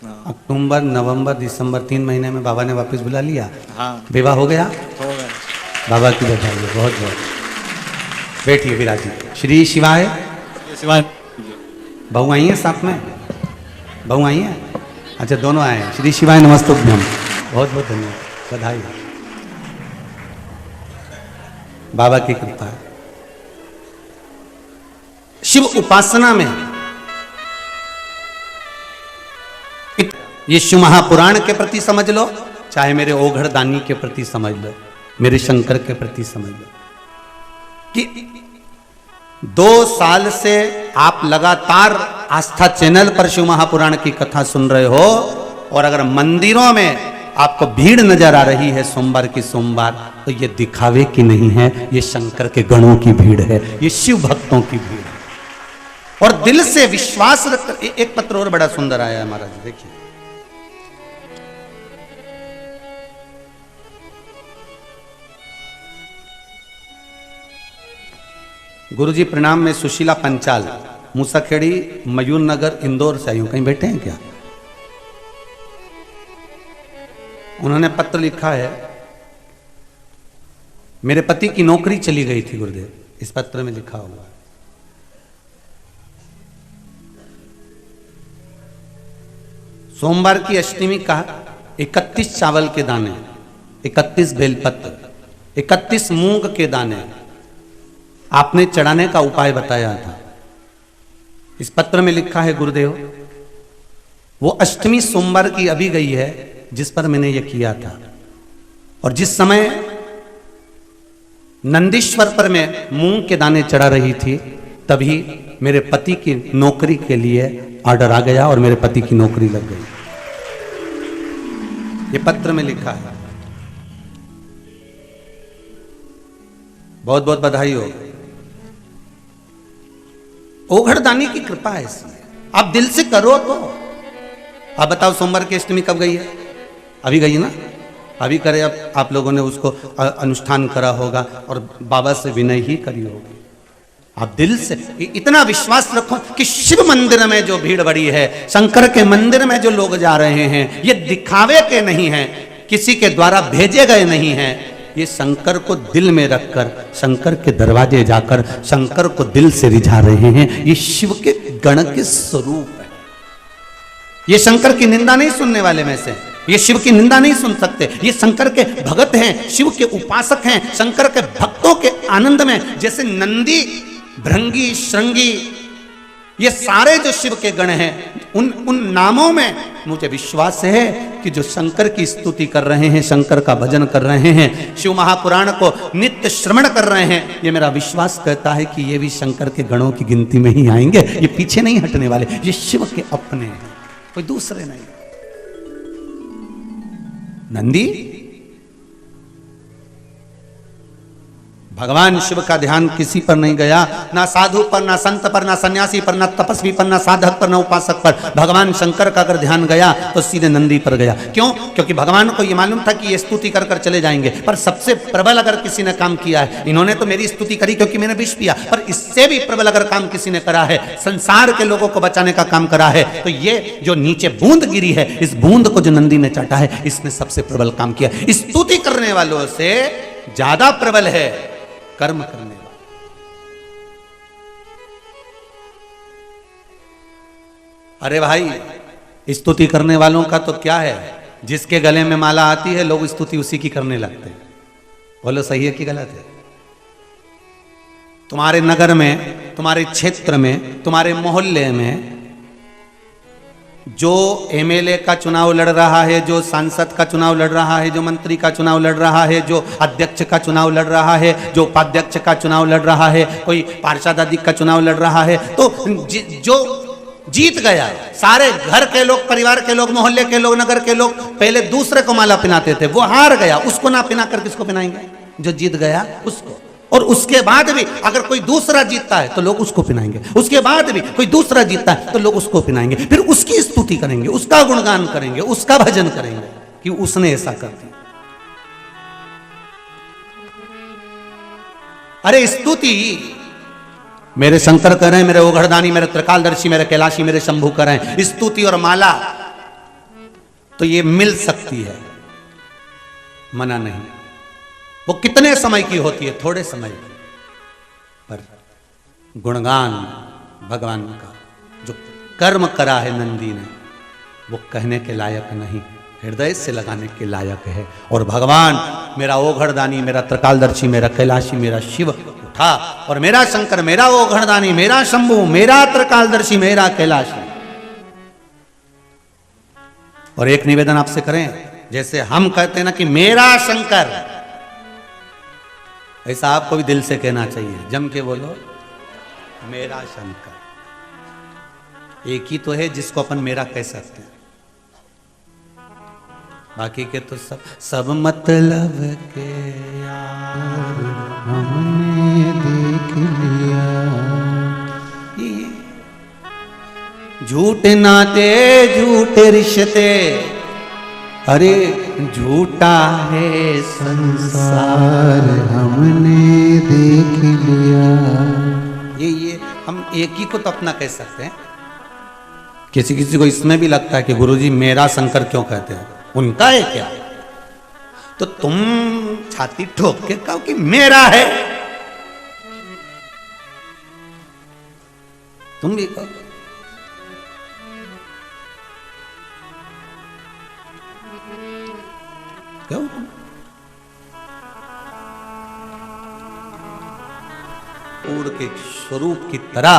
हाँ। अक्टूबर, नवंबर, दिसंबर 3 महीने में बाबा ने वापस बुला लिया। हाँ विवाह हो गया? हो गया। बाबा की बधाई हो, बहुत बहुत। बैठिए विराजिए। श्री शिवाय। शिवाय। बहू आई है साथ में? बहू आई है? अच्छा दोनों आए हैं। श्री शिवाय नमस्तुभ्यम। बहुत बहुत धन्यवाद, बधाई। बाबा की कृपा है। शिव उपासना में ये शिव महापुराण के प्रति समझ लो, चाहे मेरे ओघड़ दानी के प्रति समझ लो, मेरे शंकर के प्रति समझ लो कि 2 साल से आप लगातार आस्था चैनल पर शिव महापुराण की कथा सुन रहे हो, और अगर मंदिरों में आपको भीड़ नजर आ रही है सोमवार की सोमवार, तो ये दिखावे की नहीं है, ये शंकर के गणों की भीड़ है, ये शिव भक्तों की भीड़ है। और दिल से विश्वास रखकर एक पत्र और बड़ा सुंदर आया है महाराज, देखिए। गुरुजी प्रणाम, में सुशीला पंचाल, मूसाखेड़ी, मयूर नगर, इंदौर से आई हूं। कहीं बैठे हैं क्या? उन्होंने पत्र लिखा है, मेरे पति की नौकरी चली गई थी गुरुदेव। इस पत्र में लिखा हुआ है, सोमवार की अष्टमी का 31 चावल के दाने, 31 बेलपत्र, 31 मूंग के दाने आपने चढ़ाने का उपाय बताया था। इस पत्र में लिखा है गुरुदेव, वो अष्टमी सोमवार की अभी गई है जिस पर मैंने ये किया था, और जिस समय नंदीश्वर पर मैं मूंग के दाने चढ़ा रही थी, तभी मेरे पति की नौकरी के लिए ऑर्डर आ गया और मेरे पति की नौकरी लग गई। ये पत्र में लिखा है। बहुत बहुत बधाई हो। ओघड़दानी की कृपा है इसलिए आप दिल से करो तो। आप बताओ सोमवार की अष्टमी कब गई है? अभी गई ना? अभी करे, अब आप लोगों ने उसको अनुष्ठान करा होगा और बाबा से विनय ही करी होगी। आप दिल से इतना विश्वास रखो कि शिव मंदिर में जो भीड़ बड़ी है, शंकर के मंदिर में जो लोग जा रहे हैं, ये दिखावे के नहीं हैं, किसी के द्वारा भेजे गए नहीं हैं, ये शंकर को दिल में रखकर शंकर के दरवाजे जाकर शंकर को दिल से रिझा रहे हैं। ये शिव के गण के स्वरूप है। ये शंकर की निंदा नहीं सुनने वाले में से, ये शिव की निंदा नहीं सुन सकते। ये शंकर के भगत हैं, शिव के उपासक हैं, शंकर के भक्तों के आनंद में, जैसे नंदी, भृंगी, श्रृंगी, ये सारे जो शिव के गण हैं, उन नामों में मुझे विश्वास है कि जो शंकर की स्तुति कर रहे हैं, शंकर का भजन कर रहे हैं, शिव महापुराण को नित्य श्रवण कर रहे हैं, ये मेरा विश्वास कहता है कि ये भी शंकर के गणों की गिनती में ही आएंगे। ये पीछे नहीं हटने वाले, ये शिव के अपने हैं, कोई दूसरे नहीं। नंदी भगवान शिव का ध्यान किसी पर नहीं गया, ना साधु पर, ना संत पर, ना सन्यासी पर, ना तपस्वी पर, ना साधक पर, ना उपासक पर। भगवान शंकर का अगर ध्यान गया तो सीधे नंदी पर गया। क्यों? क्योंकि भगवान को यह मालूम था कि ये स्तुति कर कर चले जाएंगे, पर सबसे प्रबल अगर किसी ने काम किया है, इन्होंने तो मेरी स्तुति करी क्योंकि मैंने विष पिया, पर इससे भी प्रबल अगर काम किसी ने करा है, संसार के लोगों को बचाने का काम करा है, तो ये जो नीचे बूंद गिरी है, इस बूंद को जो नंदी ने चाटा है, इसने सबसे प्रबल काम किया। स्तुति करने वालों से ज्यादा प्रबल है कर्म करने वाला। अरे भाई, स्तुति करने वालों का तो क्या है, जिसके गले में माला आती है लोग स्तुति उसी की करने लगते हैं। बोलो सही है कि गलत है? तुम्हारे नगर में, तुम्हारे क्षेत्र में, तुम्हारे मोहल्ले में जो एमएलए का चुनाव लड़ रहा है, जो सांसद का चुनाव लड़ रहा है, जो मंत्री का चुनाव लड़ रहा है, जो अध्यक्ष का चुनाव लड़ रहा है, जो उपाध्यक्ष का चुनाव लड़ रहा है, कोई पार्षद आदि का चुनाव लड़ रहा है, तो जो जीत गया, सारे घर के लोग, परिवार के लोग, मोहल्ले के लोग, नगर के लोग पहले दूसरे को माला पहनाते थे, वो हार गया, उसको ना पहना कर किसको पहनाएंगे? जो जीत गया उसको। और उसके बाद भी अगर कोई दूसरा जीतता है तो लोग उसको पहनाएंगे, उसके बाद भी कोई दूसरा जीतता है तो लोग उसको पहनाएंगे, फिर उसकी स्तुति करेंगे, उसका गुणगान करेंगे, उसका भजन करेंगे कि उसने ऐसा कर दिया। अरे स्तुति मेरे शंकर करें, मेरे ओघड़दानी, मेरे त्रिकालदर्शी, मेरे कैलाशी, मेरे शंभू करें, स्तुति और माला तो ये मिल सकती है, मना नहीं। वो कितने समय की होती है? थोड़े समय की। पर गुणगान भगवान का जो कर्म करा है नंदी ने, वो कहने के लायक नहीं, हृदय से लगाने के लायक है। और भगवान मेरा ओघड़दानी, मेरा त्रिकालदर्शी, मेरा कैलाशी, मेरा शिव उठा, और मेरा शंकर, मेरा ओघड़दानी, मेरा शंभू, मेरा त्रिकालदर्शी, मेरा कैलाशी। और एक निवेदन आपसे करें, जैसे हम कहते हैं ना कि मेरा शंकर, ऐसा आपको भी दिल से कहना चाहिए, जम के बोलो मेरा शंकर। एक ही तो है जिसको अपन मेरा कह सकते हैं, बाकी के तो सब मतलब के यार हमने देख लिया। झूठे नाते झूठे रिश्ते, अरे झूठा है संसार हमने देख लिया। ये हम एक ही को तो अपना कह सकते हैं। किसी किसी को इसमें भी लगता है कि गुरुजी मेरा शंकर क्यों कहते हैं, उनका है क्या? तो तुम छाती ठोक के कहो कि मेरा है, तुम भी कहो। क्यों? पूर्ण के स्वरूप की तरह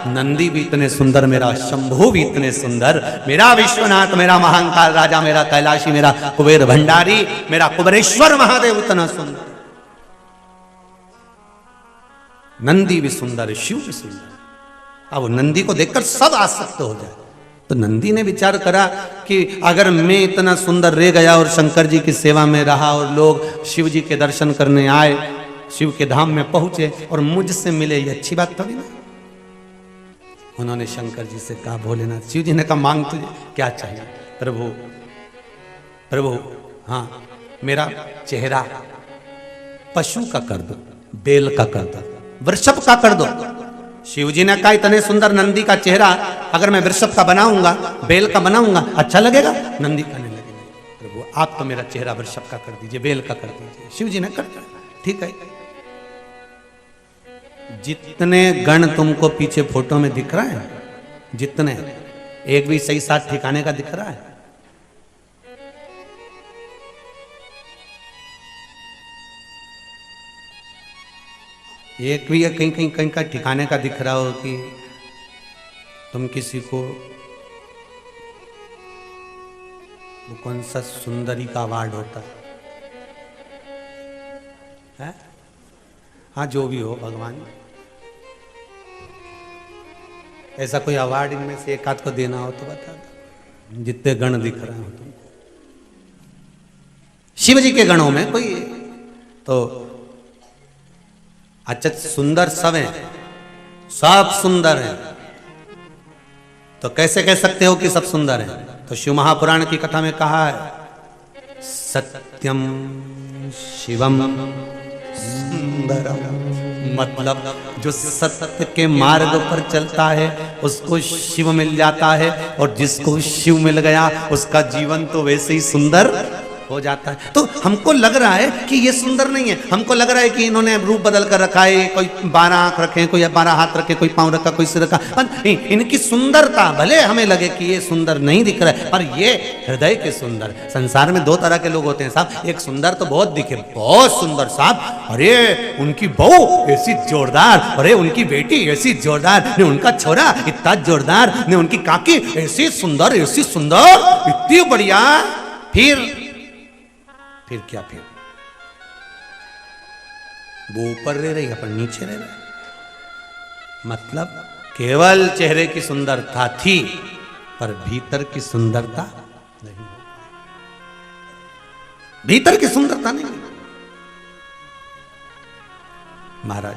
नंदी भी इतने सुंदर, मेरा शंभू भी इतने सुंदर, मेरा विश्वनाथ, मेरा महाकाल राजा, मेरा कैलाशी, मेरा कुबेर भंडारी, मेरा कुबेरेश्वर महादेव इतना सुंदर। नंदी भी सुंदर, शिव भी सुंदर। अब नंदी को देखकर सब आसक्त हो जाए। तो नंदी ने विचार करा कि अगर मैं इतना सुंदर रह गया और शंकर जी की सेवा में रहा और लोग शिव जी के दर्शन करने आए, शिव के धाम में पहुंचे और मुझसे मिले, ये अच्छी बात थोड़ी ना। उन्होंने शंकर जी से कहा, भोलेनाथ, शिव जी ने कहा मांग तुझे क्या चाहिए? प्रभु प्रभु हाँ, मेरा चेहरा पशु का कर दो, बैल का कर दो, वृषभ का कर दो। शिव जी ने कहा इतने सुंदर नंदी का चेहरा अगर मैं वृषभ का बनाऊंगा, बैल का बनाऊंगा, अच्छा लगेगा? नंदी कहने लगे, प्रभु आप तो मेरा चेहरा वृषभ का कर दीजिए, बैल का कर दीजिए। शिव जी ने कर दिया, ठीक है। जितने गण तुमको पीछे फोटो में दिख रहा है, जितने, एक भी सही साथ ठिकाने का दिख रहा है? एक भी कहीं कहीं कहीं का ठिकाने का दिख रहा हो कि तुम किसी को, वो कौन सा सुंदरी का अवार्ड होता है? हाँ जो भी हो भगवान, ऐसा कोई अवार्ड इनमें से एक आध को देना हो तो बता दो, जितने गण दिख रहे हो तुमको। शिव जी के गणों में कोई तो अच्छा सुंदर सब हैं, सब सुंदर हैं, तो कैसे कह सकते हो कि सब सुंदर हैं? तो शिव महापुराण की कथा में कहा है, सत्यम शिवम सुंदरम, मतलब जो सत्य के मार्ग पर चलता है उसको शिव मिल जाता है, और जिसको शिव मिल गया उसका जीवन तो वैसे ही सुंदर हो जाता है। तो हमको लग रहा है कि ये सुंदर नहीं है, हमको लग रहा है कि इन्होंने रूप बदल कर रखा है, कोई 12 आंख रखे, कोई 12 हाथ रखे, कोई पांव रखा, कोई सिर रखा। इनकी सुंदरता भले हमें लगे कि ये सुंदर नहीं दिख रहा है, पर ये हृदय के सुंदर। संसार में दो तरह के लोग होते हैं साहब, एक सुंदर तो बहुत दिखे, बहुत सुंदर साहब, अरे उनकी बहू ऐसी जोरदार, अरे उनकी बेटी ऐसी जोरदार, ने उनका छोरा इतना जोरदार, ने उनकी काकी ऐसी सुंदर, ऐसी सुंदर, इतनी बढ़िया। फिर क्या, फिर वो ऊपर रह रही है पर नीचे रह रहा। मतलब केवल चेहरे की सुंदरता थी पर भीतर की सुंदरता नहीं, भीतर की सुंदरता नहीं। महाराज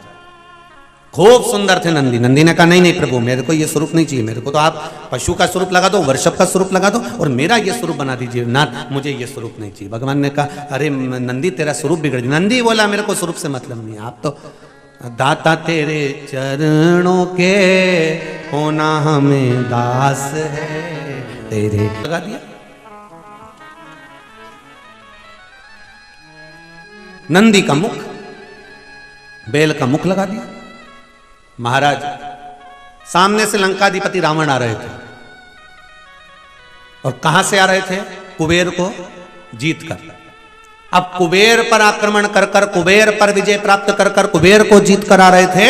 खूब सुंदर थे नंदी। नंदी ने कहा नहीं नहीं प्रभु, मेरे को ये स्वरूप नहीं चाहिए, मेरे को तो आप पशु का स्वरूप लगा दो, वृषभ का स्वरूप लगा दो और मेरा ये स्वरूप बना दीजिए नाथ, मुझे ये स्वरूप नहीं चाहिए। भगवान ने कहा अरे नंदी तेरा स्वरूप बिगड़ गया। नंदी बोला मेरे को स्वरूप से मतलब नहीं, आप तो दाता तेरे चरणों के होना हमें दास है तेरे। लगा दिया नंदी का मुख, बेल का मुख लगा दिया। महाराज सामने से लंकाधिपति रावण आ रहे थे और कहां से आ रहे थे? कुबेर को जीत कर। अब कुबेर पर आक्रमण कर कर, कुबेर पर विजय प्राप्त कर कर कुबेर को जीत कर आ रहे थे,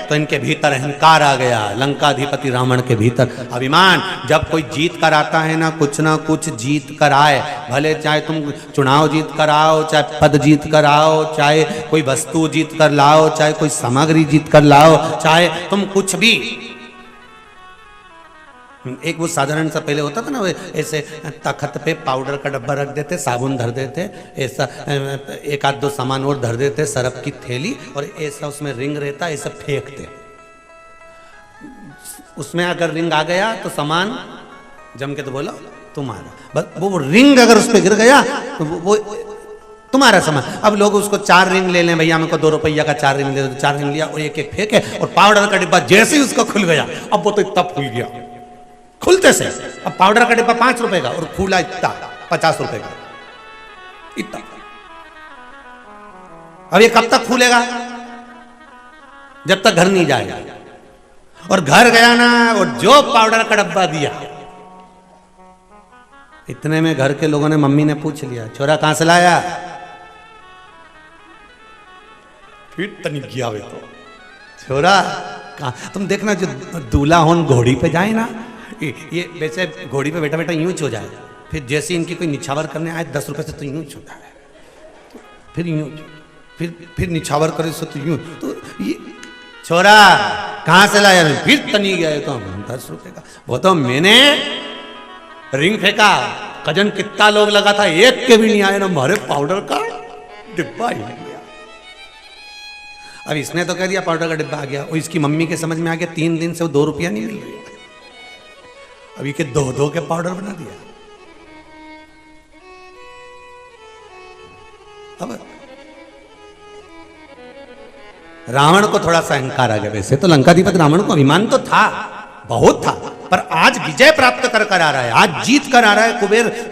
तो इनके भीतर अहंकार आ गया। लंकाधिपति रावण के भीतर अभिमान। जब कोई जीत कर आता है ना कुछ जीत कर आए, भले चाहे तुम चुनाव जीत कर आओ, चाहे पद जीत कर आओ, चाहे कोई वस्तु जीत कर लाओ, चाहे कोई सामग्री जीत कर लाओ, चाहे तुम कुछ भी। एक वो साधारण सा पहले होता था ना, ऐसे तखत पे पाउडर का डब्बा रख देते, साबुन धर देते, ऐसा एक आध दो सामान और धर देते, सरफ की थैली, और ऐसा उसमें रिंग रहता, ऐसा फेंकते। उसमें अगर रिंग आ गया तो सामान जम के तो बोलो तुम्हारा, बस वो रिंग अगर उस पर गिर गया तो वो तुम्हारा सामान। अब लोग उसको 4 रिंग ले लें, भैया हमको 2 रुपया का 4 रिंग दे दो, 4 रिंग लिया और एक एक फेंके, और पाउडर का डिब्बा जैसे ही उसका खुल गया, अब वो तो इतना फूल गया खुलते से। अब पाउडर का डिब्बा 5 रुपए का और फूला इतना 50 रुपए का, इतना। अब ये कब तक फूलेगा? जब तक घर नहीं जाएगा। और घर गया ना, और जो पाउडर का डब्बा दिया, इतने में घर के लोगों ने, मम्मी ने पूछ लिया छोरा कहां से लाया? फिर तनिक गया वे तो छोरा कहां। तुम देखना जो दूल्हा होन घोड़ी पे जाए ना, ये वैसे घोड़ी पे बैठा बैठा यूं हो जाए, फिर जैसे इनकी कोई निछावर करने आए 10 रुपए से तो यूं होता है, फिर यूं, फिर निछावर करे से तो यूं। तो ये छोरा कहां से लाया? फिर तनी गया तो 10 रुपए का। वो तो मैंने रिंग फेंका, कजन कितना लोग लगा था, एक के भी नहीं आए ना, हमारे पाउडर का डिब्बा ही नहीं गया। अब इसने तो कह दिया पाउडर का डिब्बा आ गया, और इसकी मम्मी के समझ में आ गया 3 दिन से वो 2 रुपया नहीं मिल रही। अभी के 2 के पाउडर बना दिया। अब रावण को थोड़ा सा अहंकार आ गया। वैसे तो लंकाधिपति रावण को अभिमान तो था, बहुत था, पर आज विजय प्राप्त कर कर आ रहा है, आज जीत कर आ रहा है।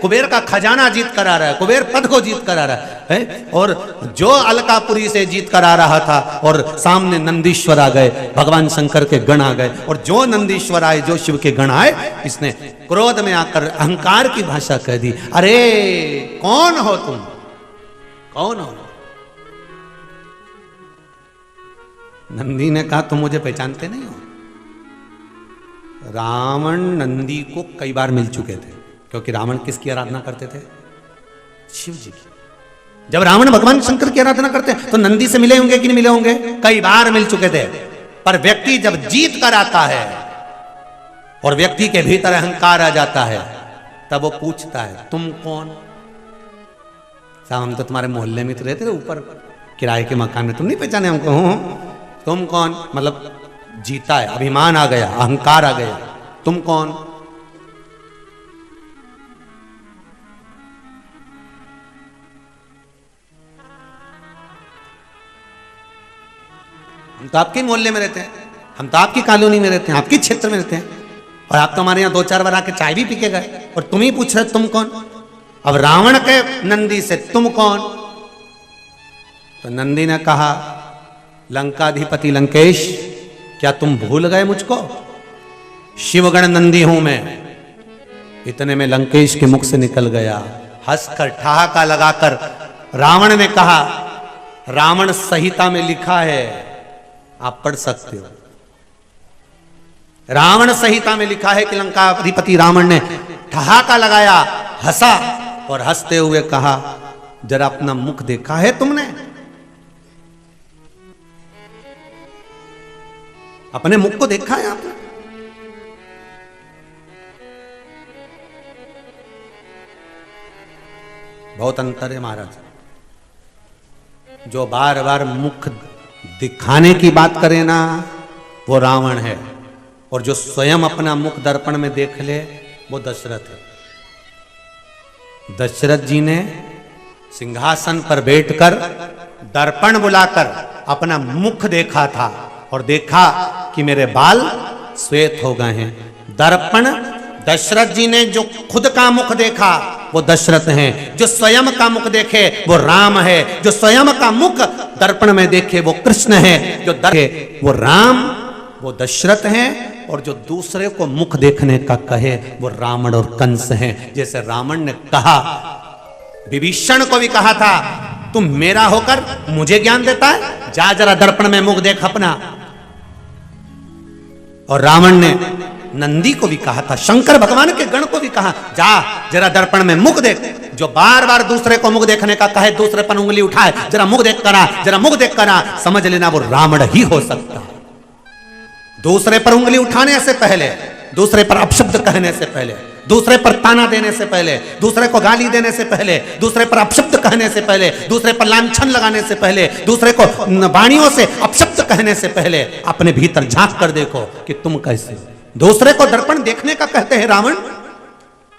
कुबेर का खजाना जीत कर आ रहा है, कुबेर पद को जीत कर आ रहा है। और जो अलकापुरी से जीत कर आ रहा था, और सामने नंदीश्वर आ गए, भगवान शंकर के गण आ गए, और जो नंदीश्वर आए, जो शिव के गण आए, इसने क्रोध में आकर अहंकार की भाषा कह दी, अरे कौन हो तुम, कौन हो? नंदी ने कहा तुम मुझे पहचानते नहीं हो। रावण नंदी को कई बार मिल चुके थे, क्योंकि रावण किसकी आराधना करते थे? शिव जी की। जब रावण भगवान शंकर की आराधना करते हैं तो नंदी से मिले होंगे कि नहीं मिले होंगे? कई बार मिल चुके थे। पर व्यक्ति जब जीत कर आता है और व्यक्ति के भीतर अहंकार आ जाता है, तब वो पूछता है तुम कौन? साहब हम तो तुम्हारे मोहल्ले में तो रहते थे, ऊपर किराए के मकान में, तुम नहीं पहचाने हमको? तुम कौन? मतलब जीता है, अभिमान आ गया, अहंकार आ गया। तुम कौन? हम तो आपके मोहल्ले में रहते हैं, हम तो आपकी कॉलोनी में रहते हैं, आपके क्षेत्र में रहते हैं, और आप तो हमारे यहाँ 2-4 बार आके चाय भी पी के गए, और तुम ही पूछ रहे तुम कौन? अब रावण के नंदी से तुम कौन? तो नंदी ने कहा, लंकाधिपति लंकेश, क्या तुम भूल गए मुझको? शिवगण नंदी हूं मैं। इतने में लंकेश के मुख से निकल गया, हंसकर ठहाका लगाकर रावण ने कहा, रावण संहिता में लिखा है, आप पढ़ सकते हो। रावण संहिता में लिखा है कि लंकाधिपति रावण ने ठहाका लगाया, हंसा और हंसते हुए कहा, जरा अपना मुख देखा है तुमने? अपने मुख को देखा है आपने? बहुत अंतर है महाराज। जो बार बार मुख दिखाने की बात करे ना, वो रावण है, और जो स्वयं अपना मुख दर्पण में देख ले, वो दशरथ है। दशरथ जी ने सिंहासन पर बैठकर दर्पण बुलाकर अपना मुख देखा था और देखा कि मेरे बाल श्वेत हो गए हैं। दर्पण, दशरथ जी ने जो खुद का मुख देखा वो दशरथ हैं, जो स्वयं का मुख देखे वो राम है, जो स्वयं का मुख दर्पण में देखे वो कृष्ण है, जो देखे वो राम, वो दशरथ हैं, और जो दूसरे को मुख देखने का कहे वो रावण और कंस हैं। जैसे रावण ने कहा, विभीषण को भी कहा था, तुम मेरा होकर मुझे ज्ञान देता है, जा जरा दर्पण में मुख देख अपना। और रावण ने नंदी को भी कहा था, शंकर भगवान के गण को भी कहा, जा जरा दर्पण में मुख देख। जो बार बार दूसरे को मुख देखने का कहे, दूसरे पर उंगली उठाए, जरा मुख देख करा, जरा मुख देख करा, समझ लेना वो रावण ही हो सकता है। दूसरे पर उंगली उठाने से पहले, दूसरे पर अपशब्द कहने से पहले, दूसरे पर ताना देने से पहले, दूसरे को गाली देने से पहले, दूसरे पर अपशब्द कहने से पहले, दूसरे पर लांछन लगाने से पहले, दूसरे को वाणियों से अपशब्द कहने से पहले अपने भीतर झांक कर देखो कि तुम कैसे हो। दूसरे को दर्पण देखने का कहते हैं रावण।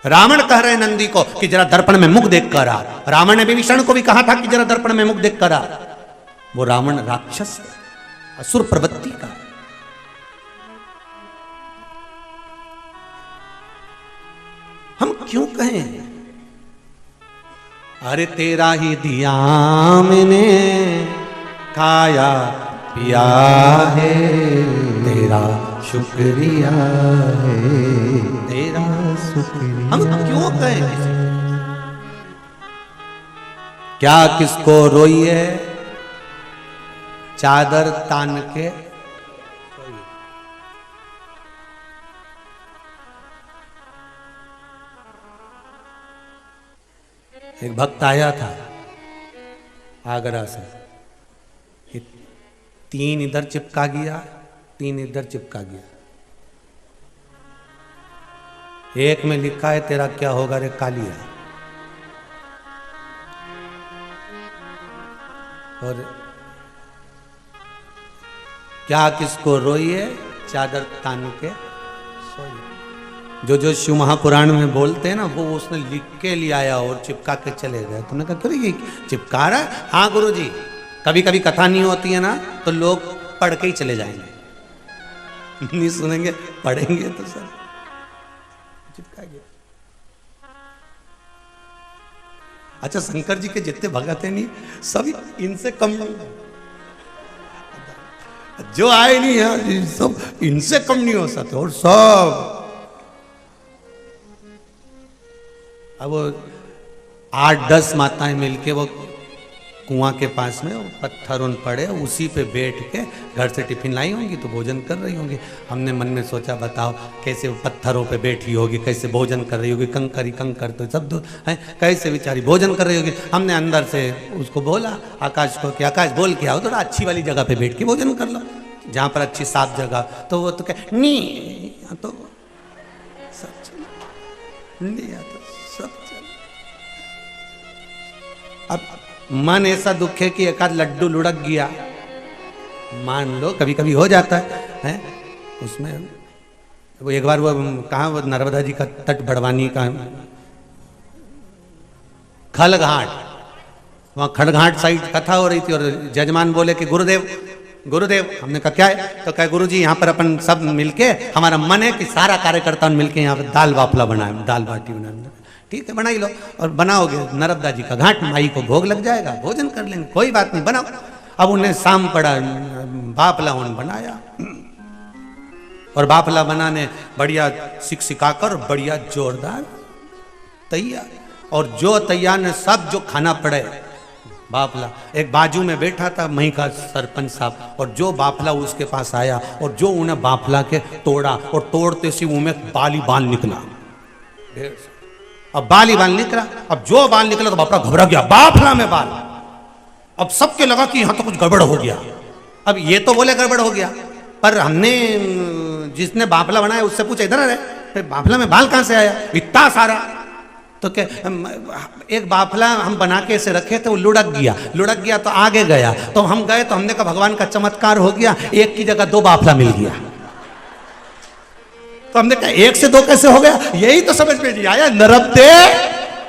रावण कह रहे नंदी को कि जरा दर्पण में मुख देख कर आ। रावण ने विभीषण को भी कहा था कि जरा दर्पण में मुख देख कर आ। वो रावण राक्षस है, असुर प्रवृत्ति का। हम क्यों कहें, अरे तेरा ही दिया मैंने खाया पिया है, तेरा शुक्रिया है, तेरा शुक्रिया। हम क्यों कहें, क्या किसको रोइए, चादर तान के। एक भक्त आया था आगरा से, 3 इधर चिपका गया, 3 इधर चिपका गया। एक में लिखा है तेरा क्या होगा रे कालिया, और क्या किसको रोइए, चादर तान के सोइए। जो शिव महापुराण में बोलते हैं ना, वो उसने लिख के ले आया और चिपका के चले गए। तुमने कहा क्यों ये चिपका रहा है? हाँ गुरुजी, कभी कभी कथा नहीं होती है ना, तो लोग पढ़ के ही चले जाएंगे, नहीं सुनेंगे, पढ़ेंगे तो सर चिपका गया। अच्छा, शंकर जी के जितने भगत हैं नहीं, सभी इनसे कम जो आए नहीं है, सब इनसे कम नहीं हो सकते। और सब अब 8-10 माताएं मिलके वो कुआं के पास में पत्थर उन पड़े, उसी पे बैठ के घर से टिफिन लाई होंगी तो भोजन कर रही होंगी। हमने मन में सोचा, बताओ कैसे वो पत्थरों पे बैठी होगी, कैसे भोजन कर रही होगी, कंकर ही कंकर तो सब है, कैसे बेचारी भोजन कर रही होगी। हमने अंदर से उसको बोला आकाश को कि आकाश बोल के आओ, थोड़ा अच्छी वाली जगह पे बैठ के भोजन कर लो, जहाँ पर अच्छी साफ जगह। तो वो तो कह नहीं, तो सब लिया तो सब चल। अब मन ऐसा दुख है कि एक आध लड्डू लुढ़क गया, मान लो कभी कभी हो जाता है उसमें। वो एक बार वो कहाँ, वो नर्मदा जी का तट बड़वानी का खलघाट, वहाँ खड़घाट साइड कथा हो रही थी, और जजमान बोले कि गुरुदेव गुरुदेव, हमने कहा क्या है? तो कहे गुरुजी यहाँ पर अपन सब मिलके, हमारा मन है कि सारा कार्यकर्ता मिलके यहाँ पर दाल बाफला बनाए, दाल बाटी बनाए। ठीक है बनाई लो, और बनाओगे नर्मदा जी का घाट, माई को भोग लग जाएगा, भोजन कर लेंगे, कोई बात नहीं, बनाओ। अब उन्हें शाम पड़ा, बाफला उन्हें बनाया, और बाफला बनाने बढ़िया सिकाकर बढ़िया जोरदार तैयार, और जो तैयार ने सब जो खाना पड़े बाफला, एक बाजू में बैठा था मही का सरपंच साहब, और जो बाफला उसके पास आया और जो उन्हें बाफला के तोड़ा, और तोड़ते सी मुंह में बाली बाल निकला, अब बाली बाल निकला, अब जो बाल निकला तो बापरा घबरा गया, बाफला में बाल, अब सबके लगा कि यहां तो कुछ गड़बड़ हो गया। अब ये तो बोले गड़बड़ हो गया, पर हमने जिसने बाफला बनाया उससे पूछा इधर है बाफला में बाल कहां से आया इतना सारा, तो क्या एक बाफला हम बना के इसे रखे थे, वो लुढ़क गया तो आगे गया, तो हम गए तो हमने कहा भगवान का चमत्कार हो गया, एक की जगह 2 बाफला मिल गया। तो हमने कहा 1 से 2 कैसे हो गया, यही तो समझ में नहीं आया, नरबदे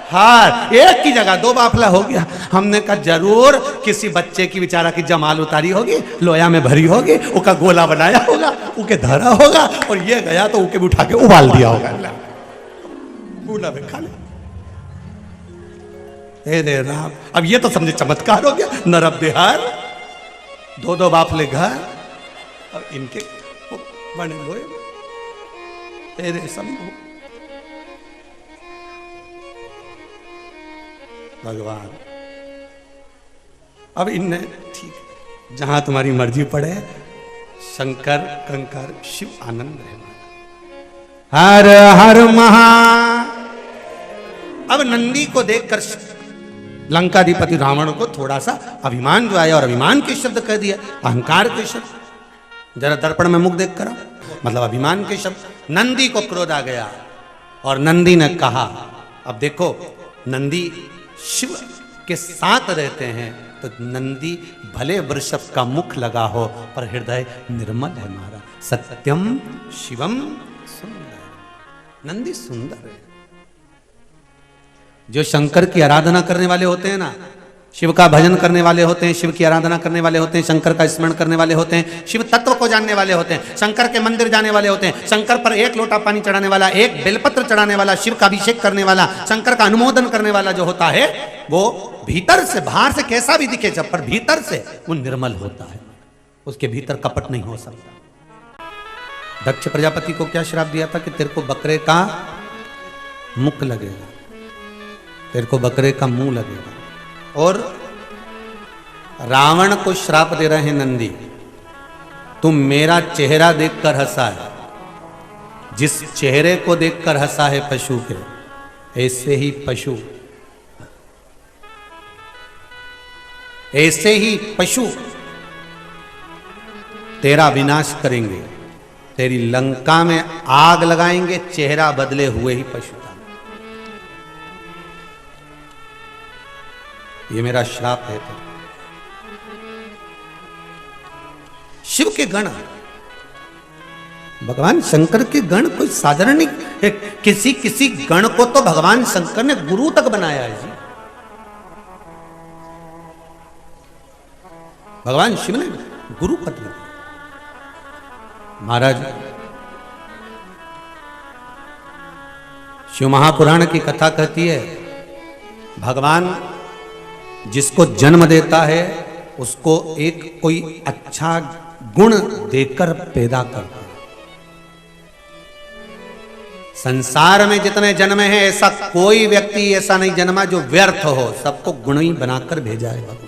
हार, एक की जगह 2 बाफला हो गया। हमने कहा जरूर किसी बच्चे की बेचारा की जमाल उतारी होगी, लोया में भरी होगी, उसका गोला बनाया होगा, उके धरा होगा, और ये गया तो उके भी उठा के उबाल दिया होगा, गोला में खा ले। रे राम, अब ये तो समझे चमत्कार हो गया, नरब देहार 2 बाफले घर, और इनके बने लोए तेरे शंभु भगवान। अब इनने ठीक जहां तुम्हारी मर्जी पड़े, शंकर कंकर शिव आनंद है, हर हर महा। अब नंदी को देखकर लंकाधिपति रावण को थोड़ा सा अभिमान जो आया, और अभिमान के शब्द कह दिया, अहंकार के शब्द, जरा दर्पण में मुख देख कर, मतलब अभिमान के शब्द। नंदी को क्रोध आ गया, और नंदी ने कहा, अब देखो नंदी शिव के साथ रहते हैं, तो नंदी भले वृषभ का मुख लगा हो, पर हृदय निर्मल है हमारा, सत्यम शिवम सुंदर। नंदी सुंदर है। जो शंकर की आराधना करने वाले होते हैं ना, शिव का भजन करने वाले होते हैं, शिव की आराधना करने वाले होते हैं, शंकर का स्मरण करने वाले होते हैं, शिव तत्व को जानने वाले होते हैं, शंकर के मंदिर जाने वाले होते हैं, शंकर पर 1 लोटा पानी चढ़ाने वाला, 1 बेलपत्र चढ़ाने वाला, शिव का अभिषेक करने वाला, शंकर का अनुमोदन करने वाला जो होता है, वो भीतर से, बाहर से कैसा भी दिखे जब, पर भीतर से वो निर्मल होता है, उसके भीतर कपट नहीं हो सकता। दक्ष प्रजापति को क्या श्राप दिया था कि तेरे को बकरे का मुख लगेगा, तेरे को बकरे का मुंह लगेगा। और रावण को श्राप दे रहे हैं नंदी, तुम मेरा चेहरा देखकर हंसा है, जिस चेहरे को देखकर हंसा है पशु के, ऐसे ही पशु, ऐसे ही पशु तेरा विनाश करेंगे, तेरी लंका में आग लगाएंगे, चेहरा बदले हुए ही पशु। ये मेरा श्राप है। शिव के गण, भगवान शंकर के गण कोई साधारण नहीं, किसी गण को तो भगवान शंकर ने गुरु तक बनाया है जी। भगवान शिव ने गुरु पद दिया। महाराज शिव महापुराण की कथा कहती है, भगवान जिसको जन्म देता है उसको एक कोई अच्छा गुण देकर पैदा करता है। संसार में जितने जन्मे हैं, ऐसा कोई व्यक्ति ऐसा नहीं जन्मा जो व्यर्थ हो, सबको गुण ही बनाकर भेजा है भगवान।